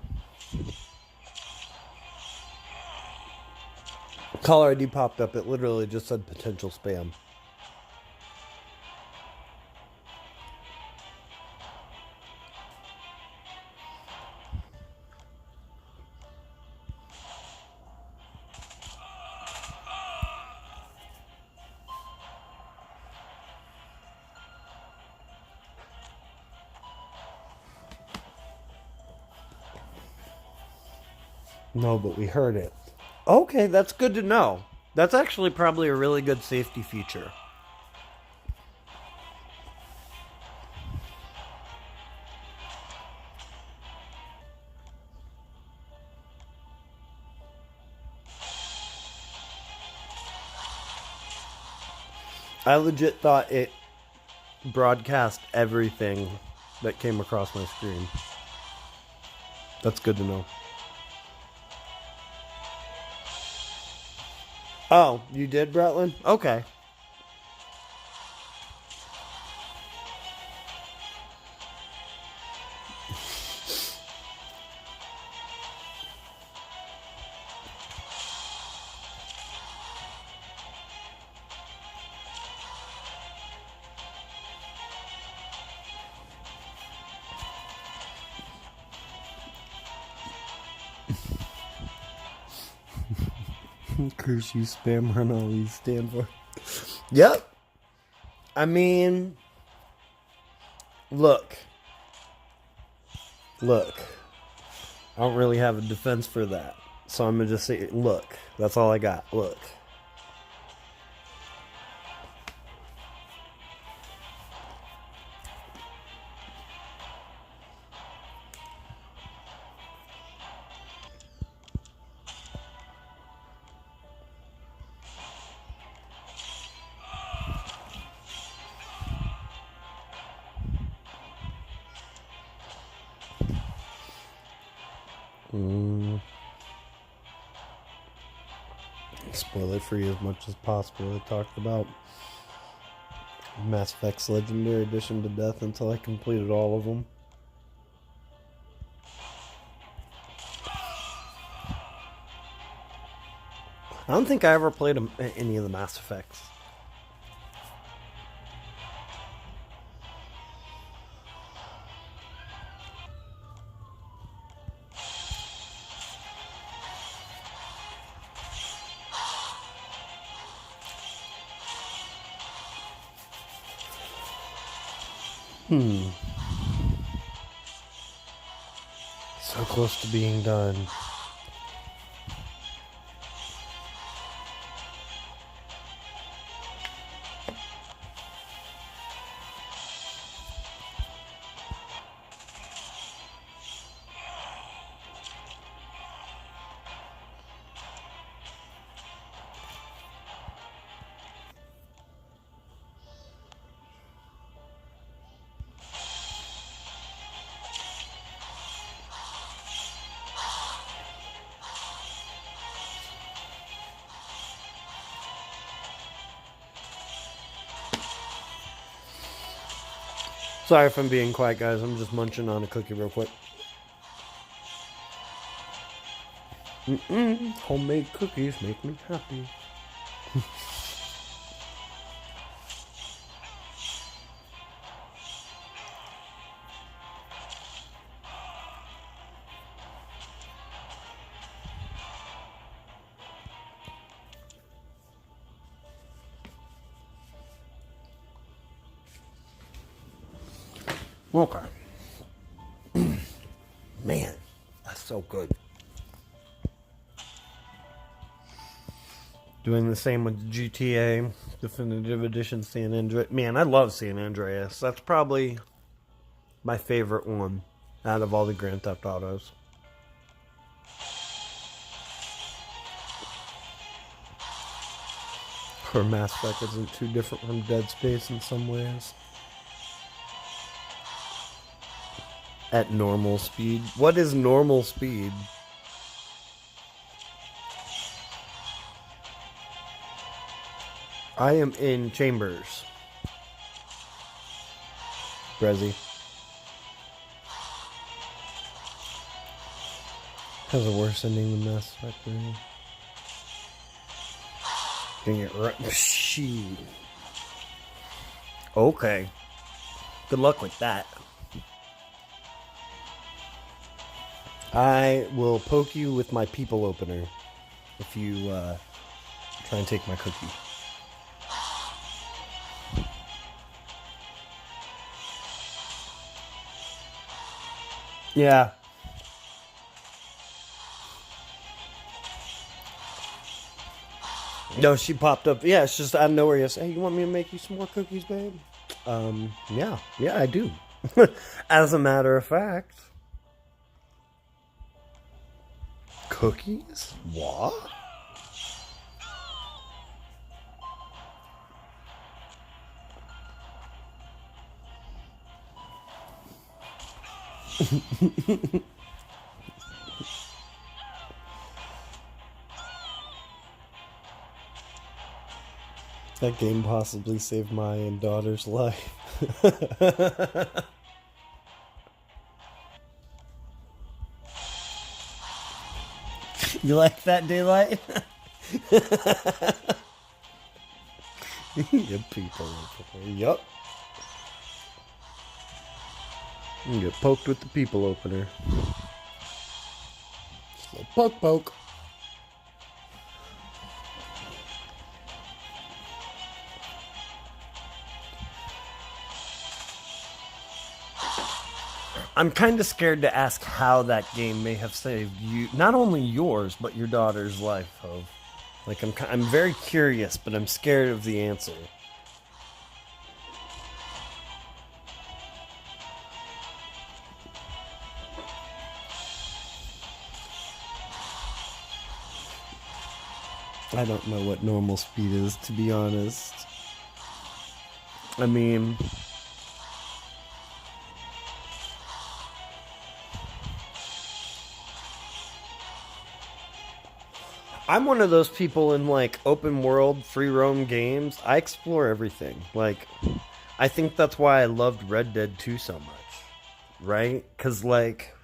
Caller ID popped up. It literally just said potential spam. No, but we heard it. Okay, that's good to know. That's actually probably a really good safety feature. I legit thought it broadcast everything that came across my screen. That's good to know. Oh, you did, Bretland? Okay. Curse you, spam run all these stand for. Yep. I mean, look. I don't really have a defense for that. So I'm going to just say, look. That's all I got. Look. Spoiler free as much as possible. I talked about Mass Effect's Legendary Edition to death until I completed all of them. I don't think I ever played any of the Mass Effects. So close to being done. Sorry if I'm being quiet, guys. I'm just munching on a cookie real quick. Homemade cookies make me happy. Okay. Man, that's so good. Doing the same with GTA Definitive Edition San Andreas. Man, I love San Andreas. That's probably my favorite one out of all the Grand Theft Autos. Or Mass Effect isn't too different from Dead Space in some ways. At normal speed. What is normal speed? I am in Chambers. Brezzy. Has a worse ending than Mass Effect 3. Dang it right. Shit. Okay. Good luck with that. I will poke you with my people opener if you try and take my cookie. Yeah. No, she popped up. Yeah, it's just out of nowhere. Yes. Hey, you want me to make you some more cookies, babe? Yeah. Yeah, I do. As a matter of fact. Cookies? What? That game possibly saved my daughter's life. You like that, Daylight? You people. Yup. You get poked with the people opener. Just a little poke poke. I'm kind of scared to ask how that game may have saved you, not only yours, but your daughter's life, Hove. Like, I'm very curious, but I'm scared of the answer. I don't know what normal speed is, to be honest. I mean... I'm one of those people in, like, open world, free roam games. I explore everything. Like, I think that's why I loved Red Dead 2 so much. Right? Because, like,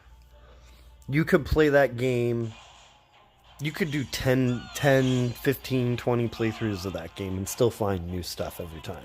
you could play that game... You could do 10, 15, 20 playthroughs of that game and still find new stuff every time.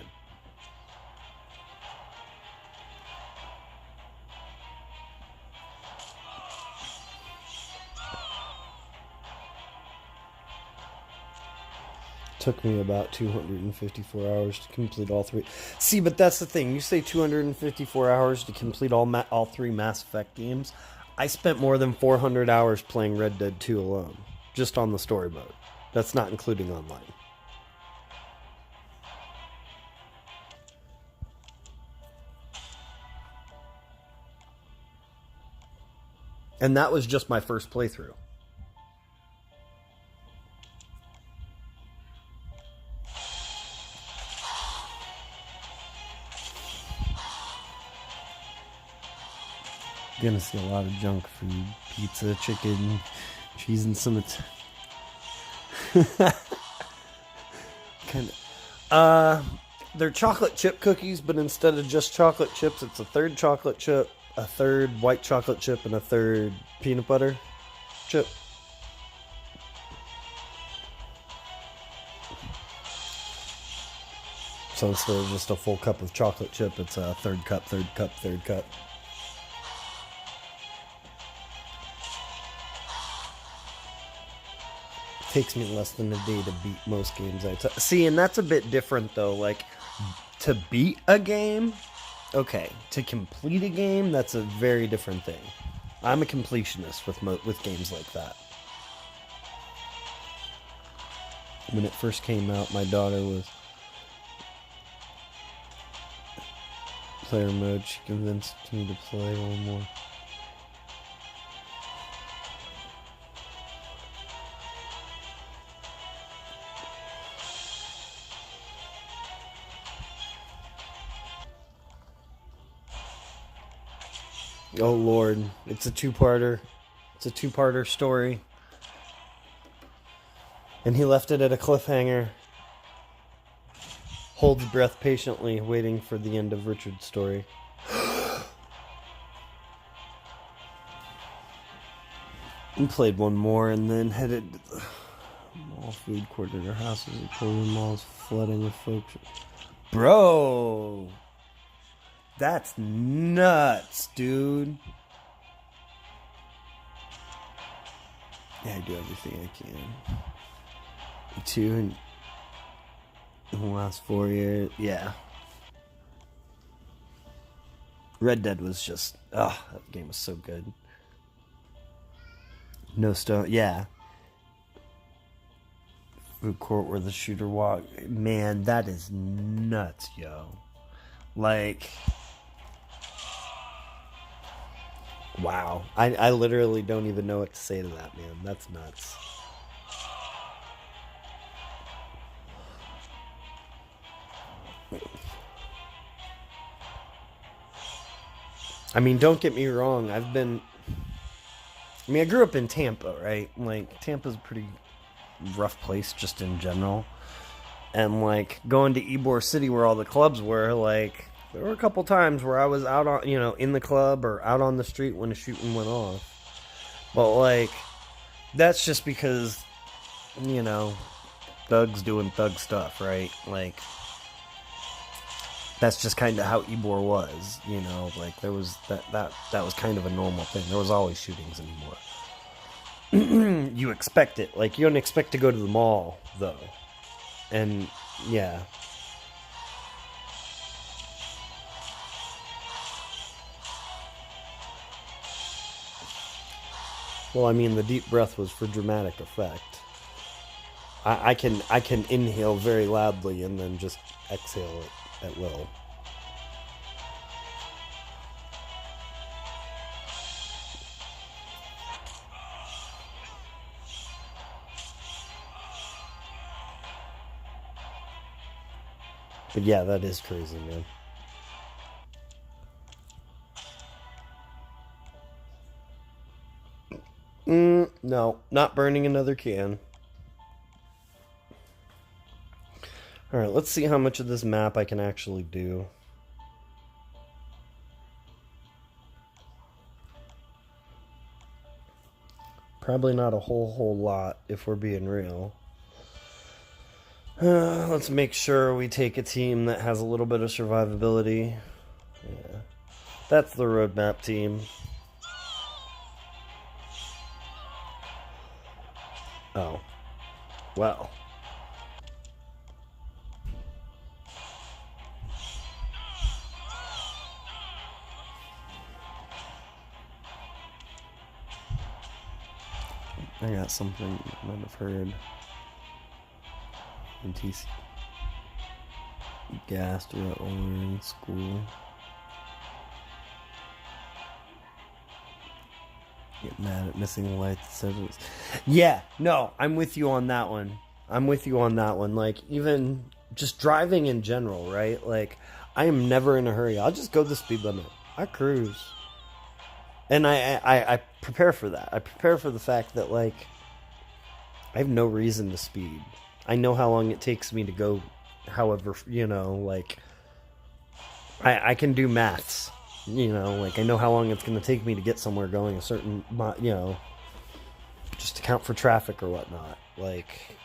Took me about 254 hours to complete all three. See, but that's the thing. You say 254 hours to complete all three Mass Effect games. I spent more than 400 hours playing Red Dead 2 alone. Just on the story mode. That's not including online. And that was just my first playthrough. You're gonna see a lot of junk food. Pizza, chicken, cheese, and some... kind of... They're chocolate chip cookies, but instead of just chocolate chips, it's a third chocolate chip, a third white chocolate chip, and a third peanut butter chip. So instead of just a full cup of chocolate chip, it's a third cup, third cup, third cup. Takes me less than a day to beat most games see, and that's a bit different though. Like, to beat a game, okay. To complete a game, that's a very different thing. I'm a completionist with games like that. When it first came out, my daughter was player mode. She convinced me to play one more. Oh Lord, it's a two-parter. It's a two-parter story. And he left it at a cliffhanger. Holds breath patiently, waiting for the end of Richard's story. and played one more and then headed to the mall food court at our houses and Pullman malls flooding with folks. Bro, that's nuts, dude. Yeah, I do everything I can. 2 in the last 4 years. Yeah. Red Dead was just, that game was so good. No stone, yeah. Food court where the shooter walked. Man, that is nuts, yo. Like, wow. I literally don't even know what to say to that, man. That's nuts. I mean, don't get me wrong. I grew up in Tampa, right? Like, Tampa's a pretty rough place just in general. And, like, going to Ybor City where all the clubs were, like, there were a couple times where I was out on, in the club or out on the street when the shooting went off. But, like, that's just because, thugs doing thug stuff, right? Like, that's just kind of how Ybor was, like there was that was kind of a normal thing. There was always shootings anymore. You expect it. Like, you don't expect to go to the mall, though. And, yeah. Well, I mean, the deep breath was for dramatic effect. I can inhale very loudly and then just exhale it at will. But yeah, that is crazy, man. No, not burning another can. Alright, let's see how much of this map I can actually do. Probably not a whole lot, if we're being real. Let's make sure we take a team that has a little bit of survivability. Yeah. That's the roadmap team. Oh. Well. I got something you might have heard. In TC. Gassed or in school. Get mad at missing lights. Yeah, no, I'm with you on that one. Like, even just driving in general, right? Like, I am never in a hurry. I'll just go the speed limit. I cruise. And I prepare for that. I prepare for the fact that, like, I have no reason to speed. I know how long it takes me to go, however, like, I can do maths. Like, I know how long it's going to take me to get somewhere going a certain, just to count for traffic or whatnot. Like,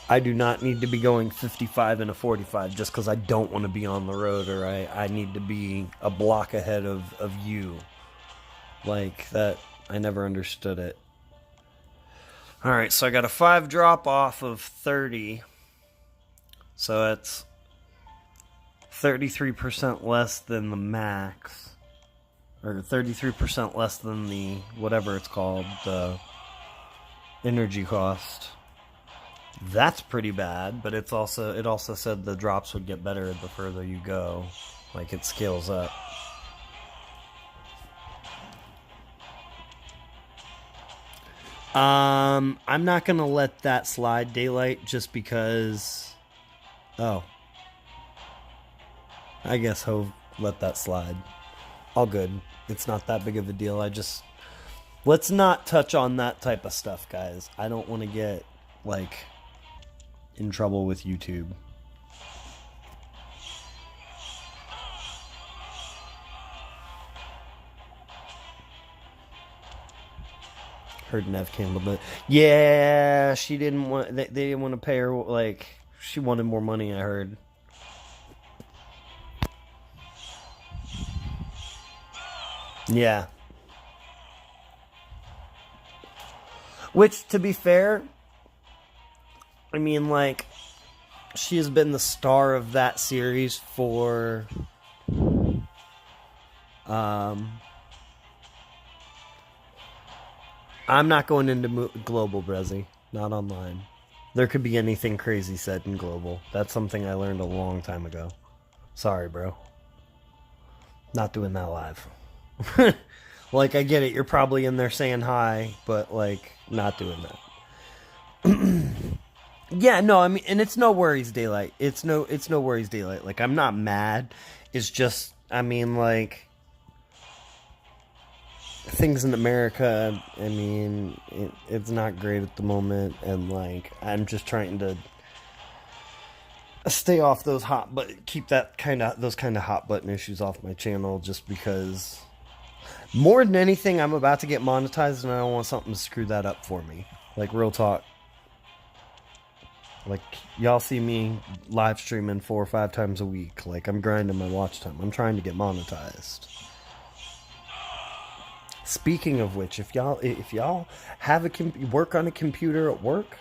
I do not need to be going 55 and a 45 just because I don't want to be on the road, or I need to be a block ahead of you. Like, that, I never understood it. Alright, so I got a 5 drop off of 30. So that's 33% less than the max. Or 33% less than the, whatever it's called, the energy cost. That's pretty bad, but it also said the drops would get better the further you go. Like, it scales up. I'm not gonna let that slide, Daylight, just because. Oh, I guess Hove let that slide. All good. It's not that big of a deal. Let's not touch on that type of stuff, guys. I don't want to get, like, in trouble with YouTube. Heard Nev Campbell, but yeah, she didn't want. They didn't want to pay her. Like she wanted more money. I heard. Yeah. Which, to be fair, I mean, like, she has been the star of that series for. I'm not going into global, Brezzy. Not online. There could be anything crazy said in global. That's something I learned a long time ago. Sorry, bro. Not doing that live. Like, I get it. You're probably in there saying hi, but, like, not doing that. Yeah, no, I mean, and it's no worries, Daylight. It's no worries, Daylight. Like, I'm not mad. It's just, I mean, like, things in America, I mean, it's not great at the moment, and, like, I'm just trying to stay off those keep those kind of hot button issues off my channel, just because more than anything, I'm about to get monetized, and I don't want something to screw that up for me. Like, real talk. Like, y'all see me live streaming 4 or 5 times a week. Like, I'm grinding my watch time. I'm trying to get monetized. Speaking of which, if y'all have work on a computer at work,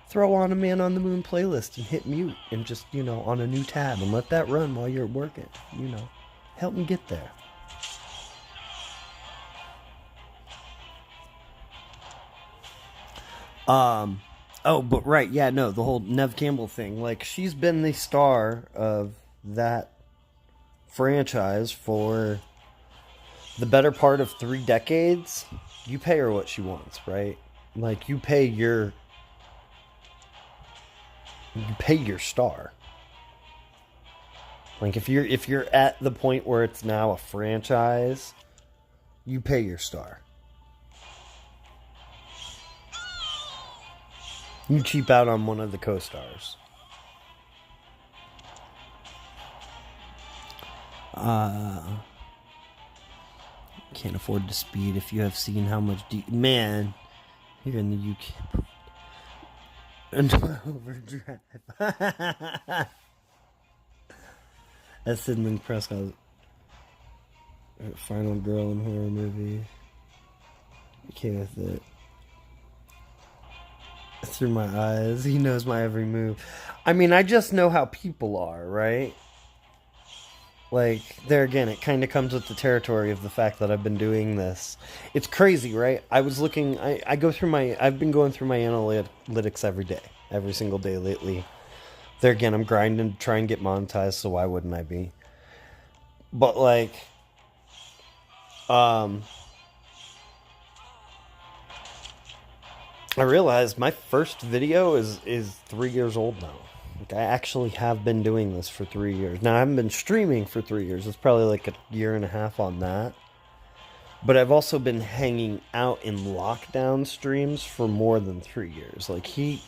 throw on a Man on the Moon playlist and hit mute and just, on a new tab and let that run while you're working. Help me get there. Oh, but right, yeah, no, the whole Nev Campbell thing. Like, she's been the star of that franchise for the better part of 3 decades. You pay her what she wants, right? Like, you pay your star. Like, if you're at the point where it's now a franchise, you pay your star. You cheap out on one of the co-stars. Can't afford to speed if you have seen how much... Man, here in the UK... Overdrive. That's Sidman Prescott. Final girl in horror movie. Okay with it. Through my eyes. He knows my every move. I mean, I just know how people are, right? Like, there again, it kind of comes with the territory of the fact that I've been doing this. It's crazy, right? I was looking... I've been going through my analytics every day. Every single day lately. There again, I'm grinding to try and get monetized, so why wouldn't I be? But, like... I realized my first video is 3 years old now. Like, I actually have been doing this for 3 years. Now, I haven't been streaming for 3 years. It's probably like a year and a half on that. But I've also been hanging out in lockdown streams for more than 3 years. Like, he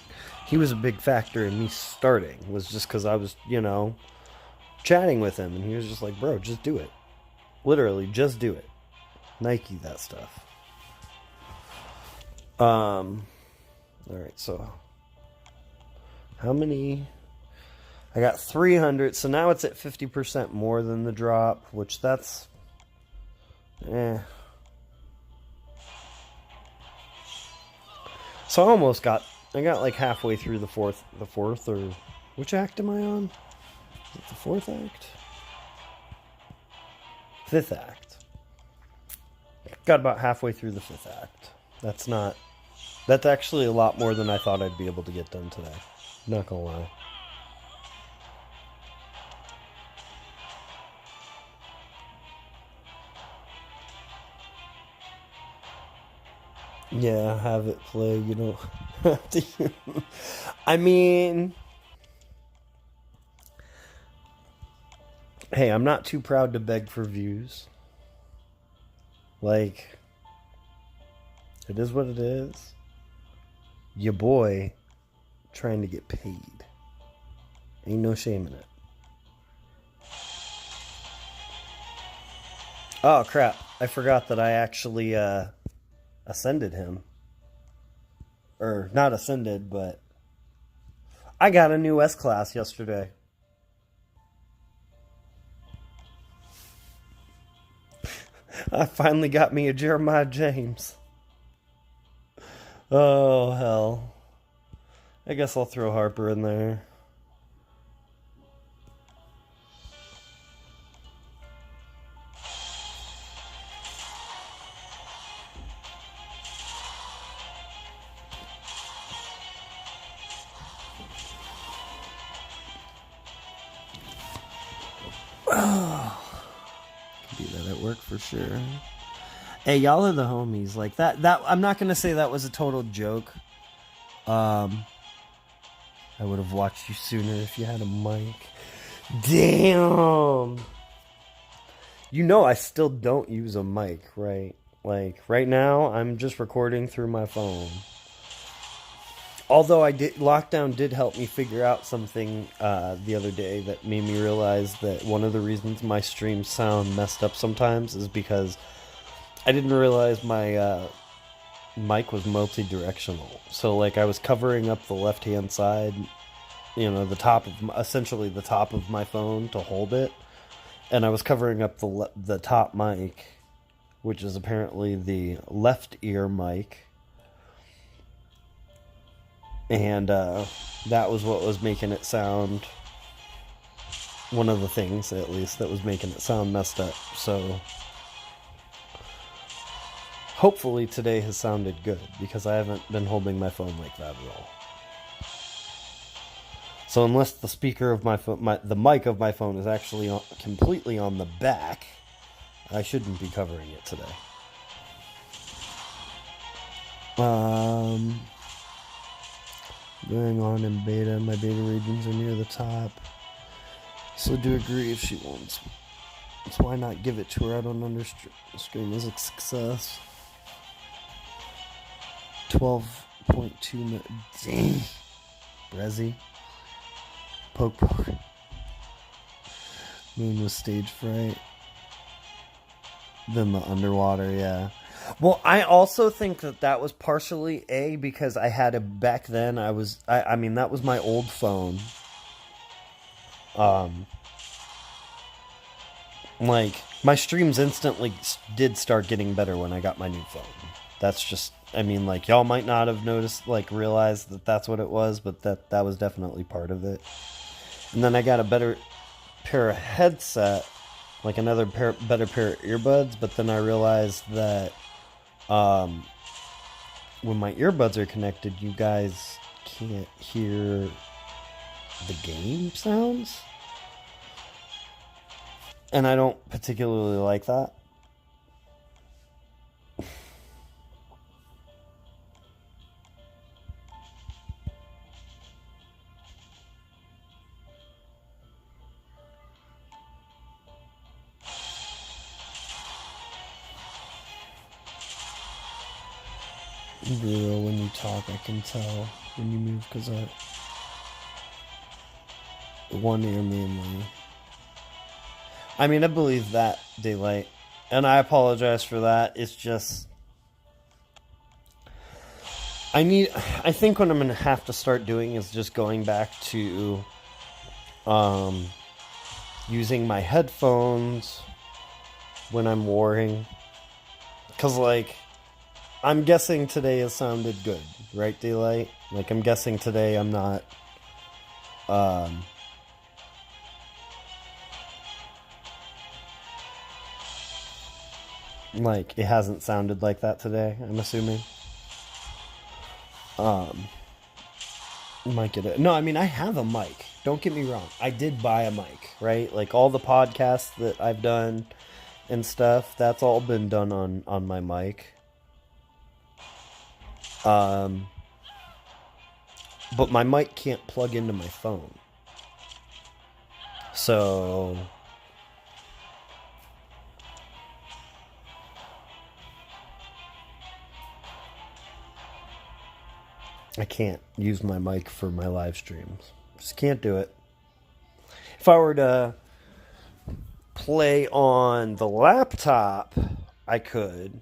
was a big factor in me starting. Was just because I was, chatting with him. And he was just like, bro, just do it. Literally, just do it. Nike that stuff. Alright, so how many? I got 300, so now it's at 50% more than the drop, which that's So I got like halfway through the fourth, or which act am I on? Is it the 4th act? 5th act. Got about halfway through the 5th act. That's actually a lot more than I thought I'd be able to get done today. Not gonna lie. Yeah, have it play. You don't have to. I mean, hey, I'm not too proud to beg for views. Like, it is what it is. Your boy trying to get paid. Ain't no shame in it. Oh crap, I forgot that I actually ascended him. Or not ascended, but I got a new S-Class yesterday. I finally got me a Jeremiah James. Oh, hell. I guess I'll throw Harper in there. Can do that at work for sure. Hey, y'all are the homies. Like that I'm not gonna say that was a total joke. I would have watched you sooner if you had a mic. Damn. You know I still don't use a mic, right? Like right now I'm just recording through my phone. Although lockdown did help me figure out something the other day that made me realize that one of the reasons my streams sound messed up sometimes is because I didn't realize my mic was multi-directional. So like I was covering up the left-hand side, you know, essentially the top of my phone to hold it, and I was covering up the top mic, which is apparently the left ear mic. And that was what was making it sound, one of the things at least that was making it sound messed up. So hopefully today has sounded good, because I haven't been holding my phone like that at all. So unless the speaker of my phone, the mic of my phone is actually completely on the back, I shouldn't be covering it today. Going on in beta, my beta regions are near the top. So do agree if she wants. So why not give it to her? I don't understand. Is a success. 12.2. Dang. Brezzy. Poke. Moon was stage fright. Then the underwater, yeah. Well, I also think that was partially because I had a back then. I mean that was my old phone. Like my streams instantly did start getting better when I got my new phone. That's just, I mean, like y'all might not have noticed, like realized that that's what it was, but that was definitely part of it. And then I got a better pair of headset, like another better pair of earbuds. But then I realized that when my earbuds are connected, you guys can't hear the game sounds. And I don't particularly like that. Real, when you talk, I can tell when you move, because one ear mainly. I mean, I believe that, Daylight, and I apologize for that. It's just I think what I'm going to have to start doing is just going back to using my headphones when I'm warring, because like I'm guessing today has sounded good, right, Daylight? Like I'm guessing today I'm not like it hasn't sounded like that today, I'm assuming. Might get it. No, I mean I have a mic. Don't get me wrong. I did buy a mic, right? Like all the podcasts that I've done and stuff, that's all been done on my mic. But my mic can't plug into my phone. So I can't use my mic for my live streams. Just can't do it. If I were to play on the laptop, I could,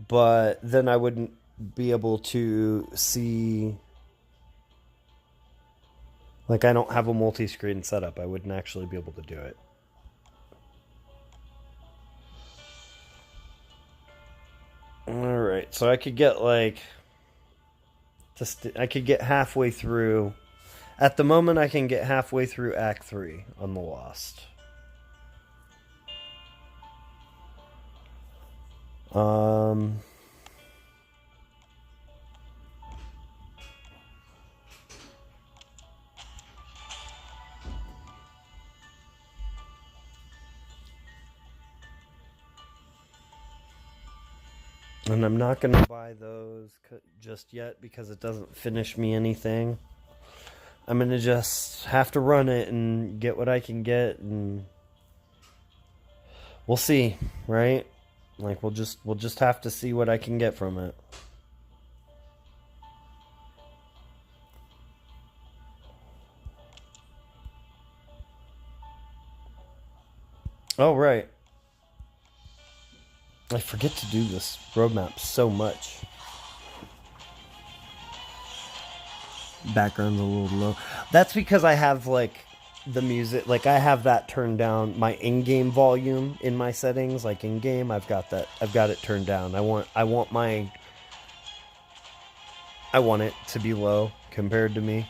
but then I wouldn't be able to see. Like, I don't have a multi-screen setup. I wouldn't actually be able to do it. Alright, so I could get, like... I could get halfway through... At the moment, I can get halfway through Act 3 on The Lost. And I'm not going to buy those just yet because it doesn't finish me anything. I'm going to just have to run it and get what I can get, and we'll see, right? Like, we'll just have to see what I can get from it. Oh, right. I forget to do this roadmap so much. Background's a little low. That's because I have, like, the music, like, I have that turned down. My in-game volume in my settings, like in-game, I've got it turned down. I want it to be low compared to me.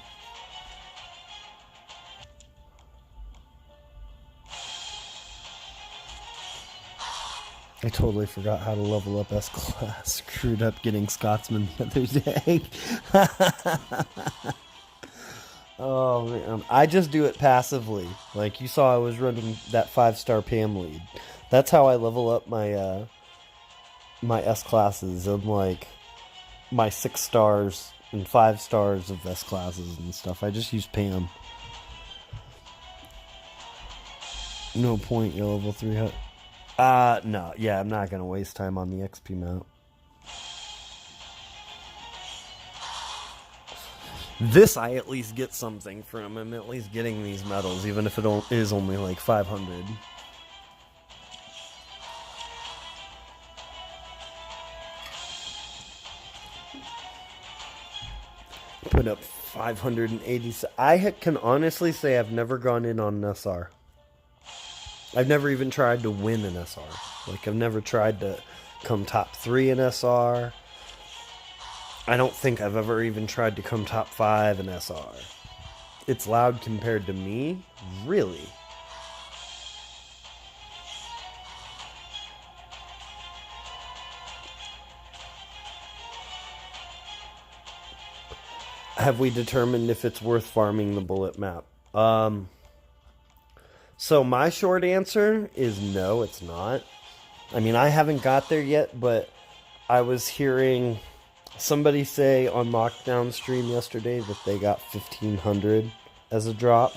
I totally forgot how to level up S-Class. Screwed up getting Scotsman the other day. Oh, man. I just do it passively. Like, you saw I was running that 5-star Pam lead. That's how I level up my my S-Classes. I'm like, my 6 stars and 5 stars of S-Classes and stuff. I just use Pam. No point, you're level 300. No, yeah, I'm not gonna waste time on the XP mount. This I at least get something from. I'm at least getting these medals, even if it is only like 500. Put up 580. I can honestly say I've never gone in on an SR. I've never even tried to win an SR. Like, I've never tried to come top 3 in SR. I don't think I've ever even tried to come top 5 in SR. It's loud compared to me? Really? Have we determined if it's worth farming the bullet map? So my short answer is no, it's not. I mean, I haven't got there yet, but I was hearing somebody say on Lockdown stream yesterday that they got 1,500 as a drop.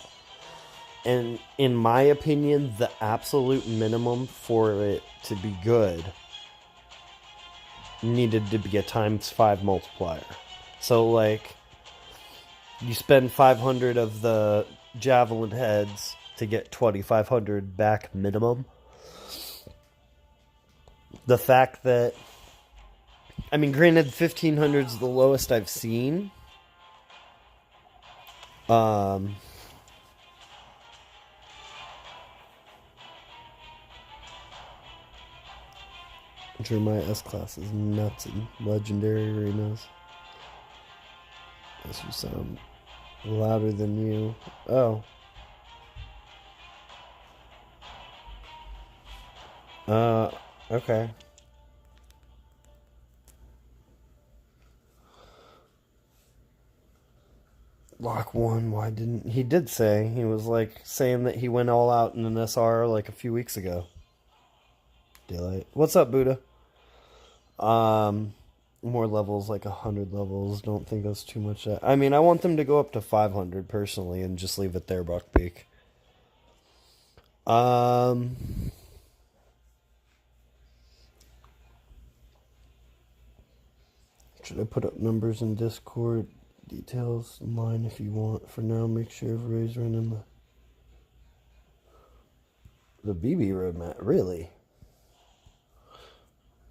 And in my opinion, the absolute minimum for it to be good needed to be a ×5 multiplier. So, like, you spend 500 of the javelin heads to get 2,500 back minimum. The fact that, I mean, granted, 1,500 is the lowest I've seen. Sure, my S-Class is nuts in legendary arenas. Guess you sound louder than you. Oh. Okay. Lock 1, why didn't... He did say, he was like saying that he went all out in an SR like a few weeks ago. Daylight. What's up, Buddha? More levels, like 100 levels. Don't think that's too much. I mean, I want them to go up to 500 personally and just leave it there, Buckbeak. Should I put up numbers in Discord? Details in line if you want. For now, make sure everybody's running the BB roadmap. Really?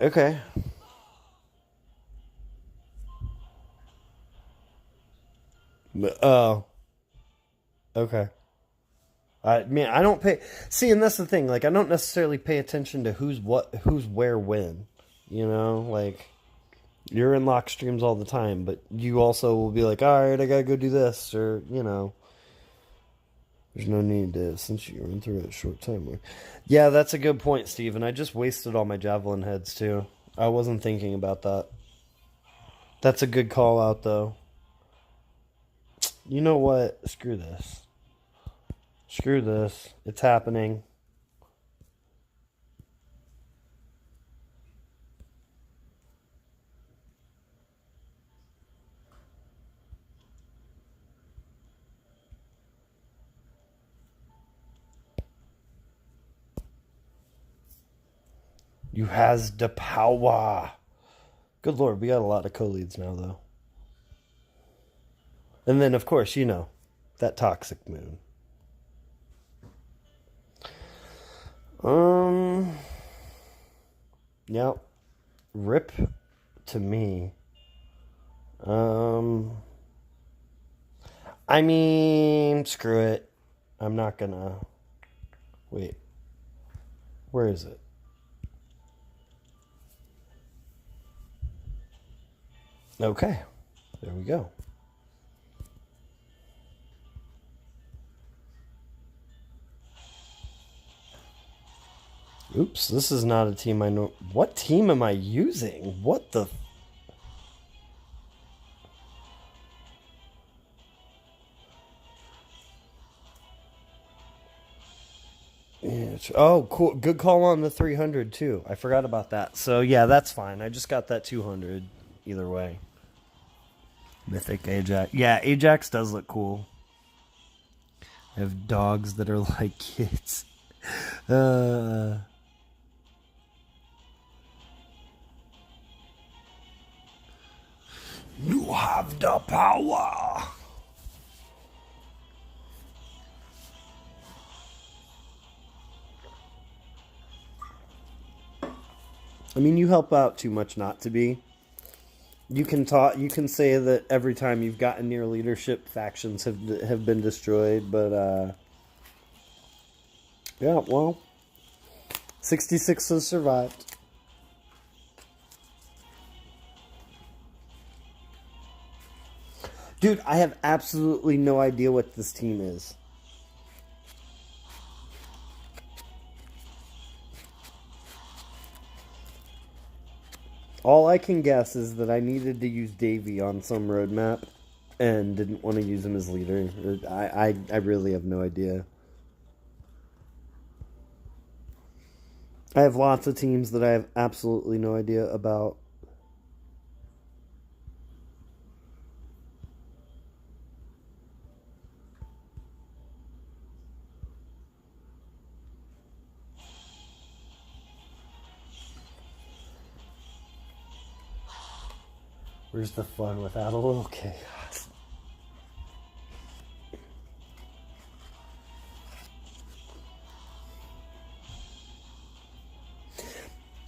Okay. Oh, okay. I mean, I don't pay. See, and that's the thing. Like, I don't necessarily pay attention to who's where, when. You know, like you're in lock streams all the time, but you also will be like, all right, I gotta go do this, or there's no need to since you run through it a short time. Yeah, that's a good point, Steven. I just wasted all my javelin heads too. I wasn't thinking about that. That's a good call out, though. You know what? Screw this. Screw this. It's happening. You has the power. Good lord, we got a lot of co-leads now, though. And then, of course, that toxic moon. Yeah, rip to me. I mean, screw it. I'm not gonna. Wait. Where is it? Okay. There we go. Oops, this is not a team I know. What team am I using? What the? Oh, cool. Good call on the 300, too. I forgot about that. So, yeah, that's fine. I just got that 200 either way. Mythic Ajax. Yeah, Ajax does look cool. I have dogs that are like kids. You have the power. I mean, you help out too much not to be. You can talk. You can say that every time you've gotten near leadership, factions have been destroyed. But yeah, well, 66 has survived. Dude, I have absolutely no idea what this team is. All I can guess is that I needed to use Davy on some roadmap and didn't want to use him as leader. I really have no idea. I have lots of teams that I have absolutely no idea about. Where's the fun without a little chaos?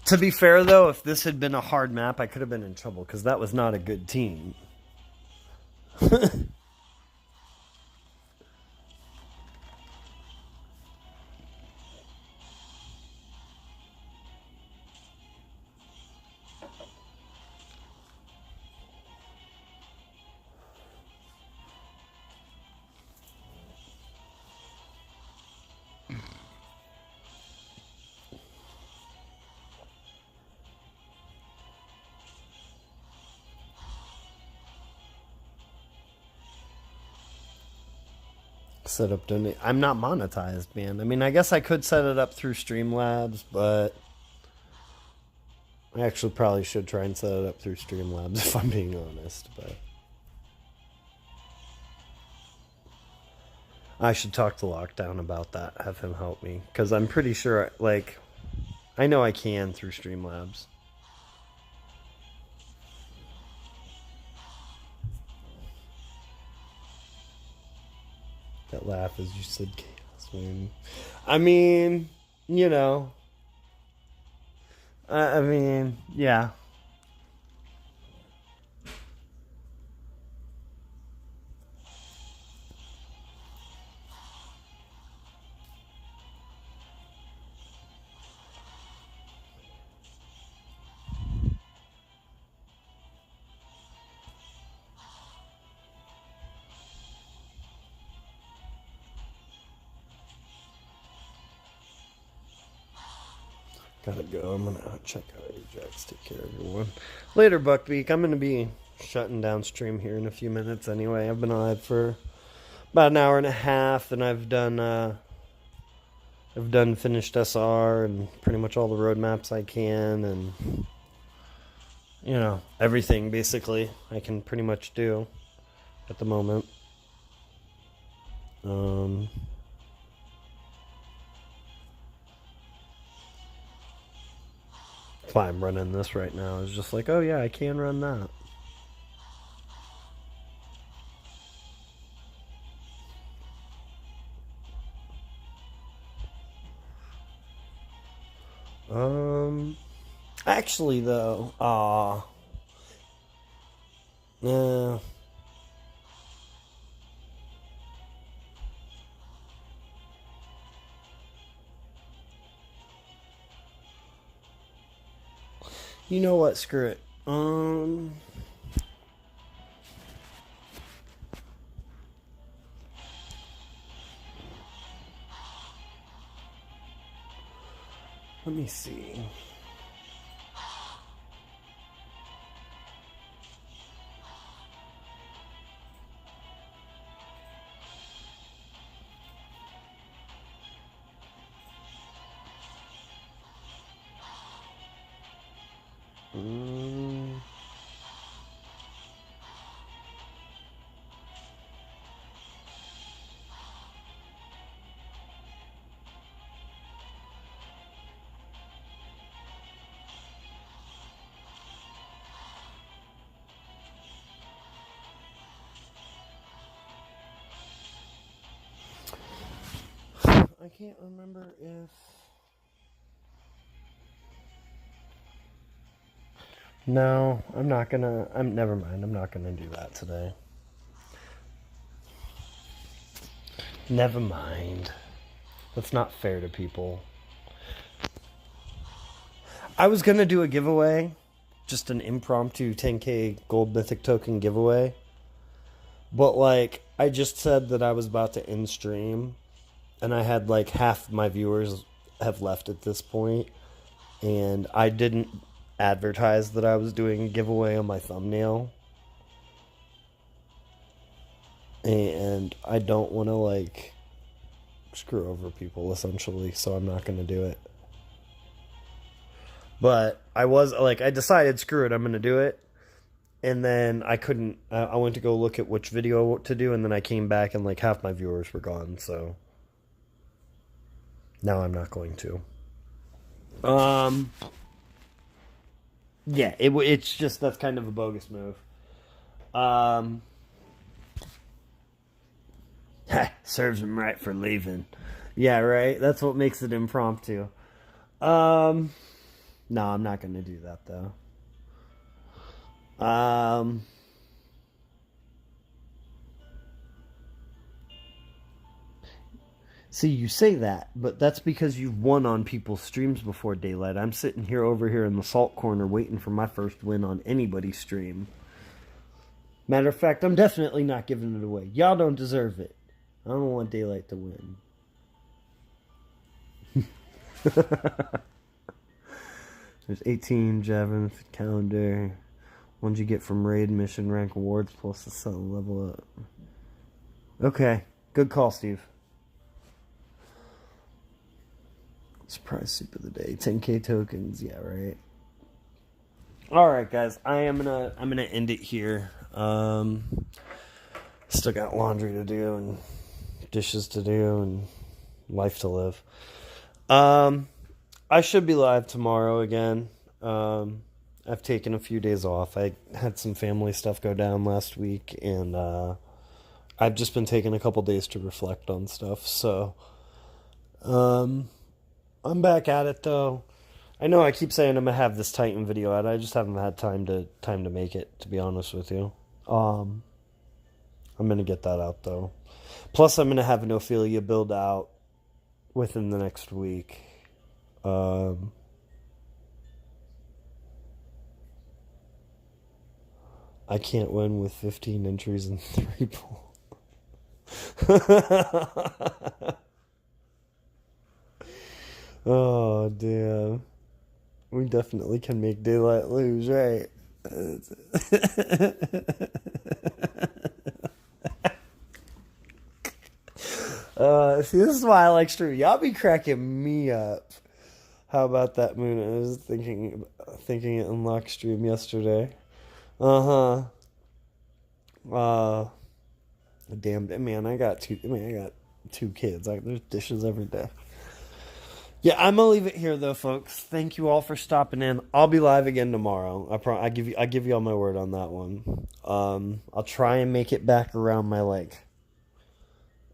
To be fair, though, if this had been a hard map, I could have been in trouble because that was not a good team. Set up donate. I'm not monetized, man. I mean, I guess I could set it up through Streamlabs, but I actually probably should try and set it up through Streamlabs if I'm being honest. But I should talk to Lockdown about that. Have him help me because I'm pretty sure, like, I know I can through Streamlabs. That laugh as you said chaos, man. I mean, I mean, yeah. Gotta go. I'm gonna check out Ajax. Take care, everyone. Later, Buckbeak. I'm gonna be shutting down stream here in a few minutes anyway. I've been live for about an hour and a half, and I've done finished SR and pretty much all the roadmaps I can, and everything basically I can pretty much do at the moment. That's why I'm running this right now. It's just like, oh yeah, I can run that. Actually though, yeah. You know what? Screw it. Let me see. I can't remember if... No, I'm not gonna... Never mind, I'm not gonna do that today. Never mind. That's not fair to people. I was gonna do a giveaway. Just an impromptu 10k gold mythic token giveaway. But, I just said that I was about to end stream. And I had, half my viewers have left at this point. And I didn't advertise that I was doing a giveaway on my thumbnail. And I don't want to, screw over people, essentially. So I'm not going to do it. But I decided, screw it, I'm going to do it. And then I couldn't, I went to go look at which video to do. And then I came back and, half my viewers were gone, so... Now I'm not going to. Yeah, it's just, that's kind of a bogus move. Serves him right for leaving. Yeah, right? That's what makes it impromptu. No, I'm not going to do that, though. See, you say that, but that's because you've won on people's streams before, Daylight. I'm sitting here over here in the salt corner waiting for my first win on anybody's stream. Matter of fact, I'm definitely not giving it away. Y'all don't deserve it. I don't want Daylight to win. There's 18 Javin calendar. Ones you get from raid mission rank awards plus the cell level up. Okay, good call, Steve. Surprise soup of the day. 10k tokens, yeah, right. Alright, guys. I'm gonna end it here. Still got laundry to do and dishes to do and life to live. I should be live tomorrow again. I've taken a few days off. I had some family stuff go down last week, and I've just been taking a couple days to reflect on stuff, so I'm back at it, though. I know I keep saying I'm gonna have this Titan video out. I just haven't had time to make it, to be honest with you. I'm gonna get that out, though. Plus, I'm gonna have an Ophelia build out within the next week. I can't win with 15 entries and 3 pool. Oh, damn. We definitely can make daylight lose, right? See, this is why I like streaming. Y'all be cracking me up. How about that moon? I was thinking it unlocked stream yesterday. Uh huh. Damn, man, I got two kids. There's dishes every day. Yeah, I'm gonna leave it here though, folks. Thank you all for stopping in. I'll be live again tomorrow. I give you all my word on that one. I'll try and make it back around my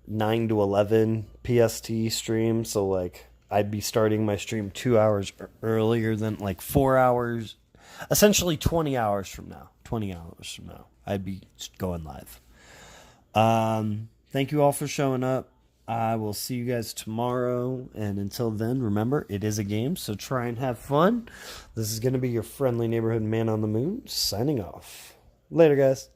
9 to 11 PST stream. So I'd be starting my stream 2 hours earlier than 4 hours, essentially 20 hours from now. 20 hours from now, I'd be going live. Thank you all for showing up. I will see you guys tomorrow. And until then, remember, it is a game, so try and have fun. This is going to be your friendly neighborhood man on the moon, signing off. Later, guys.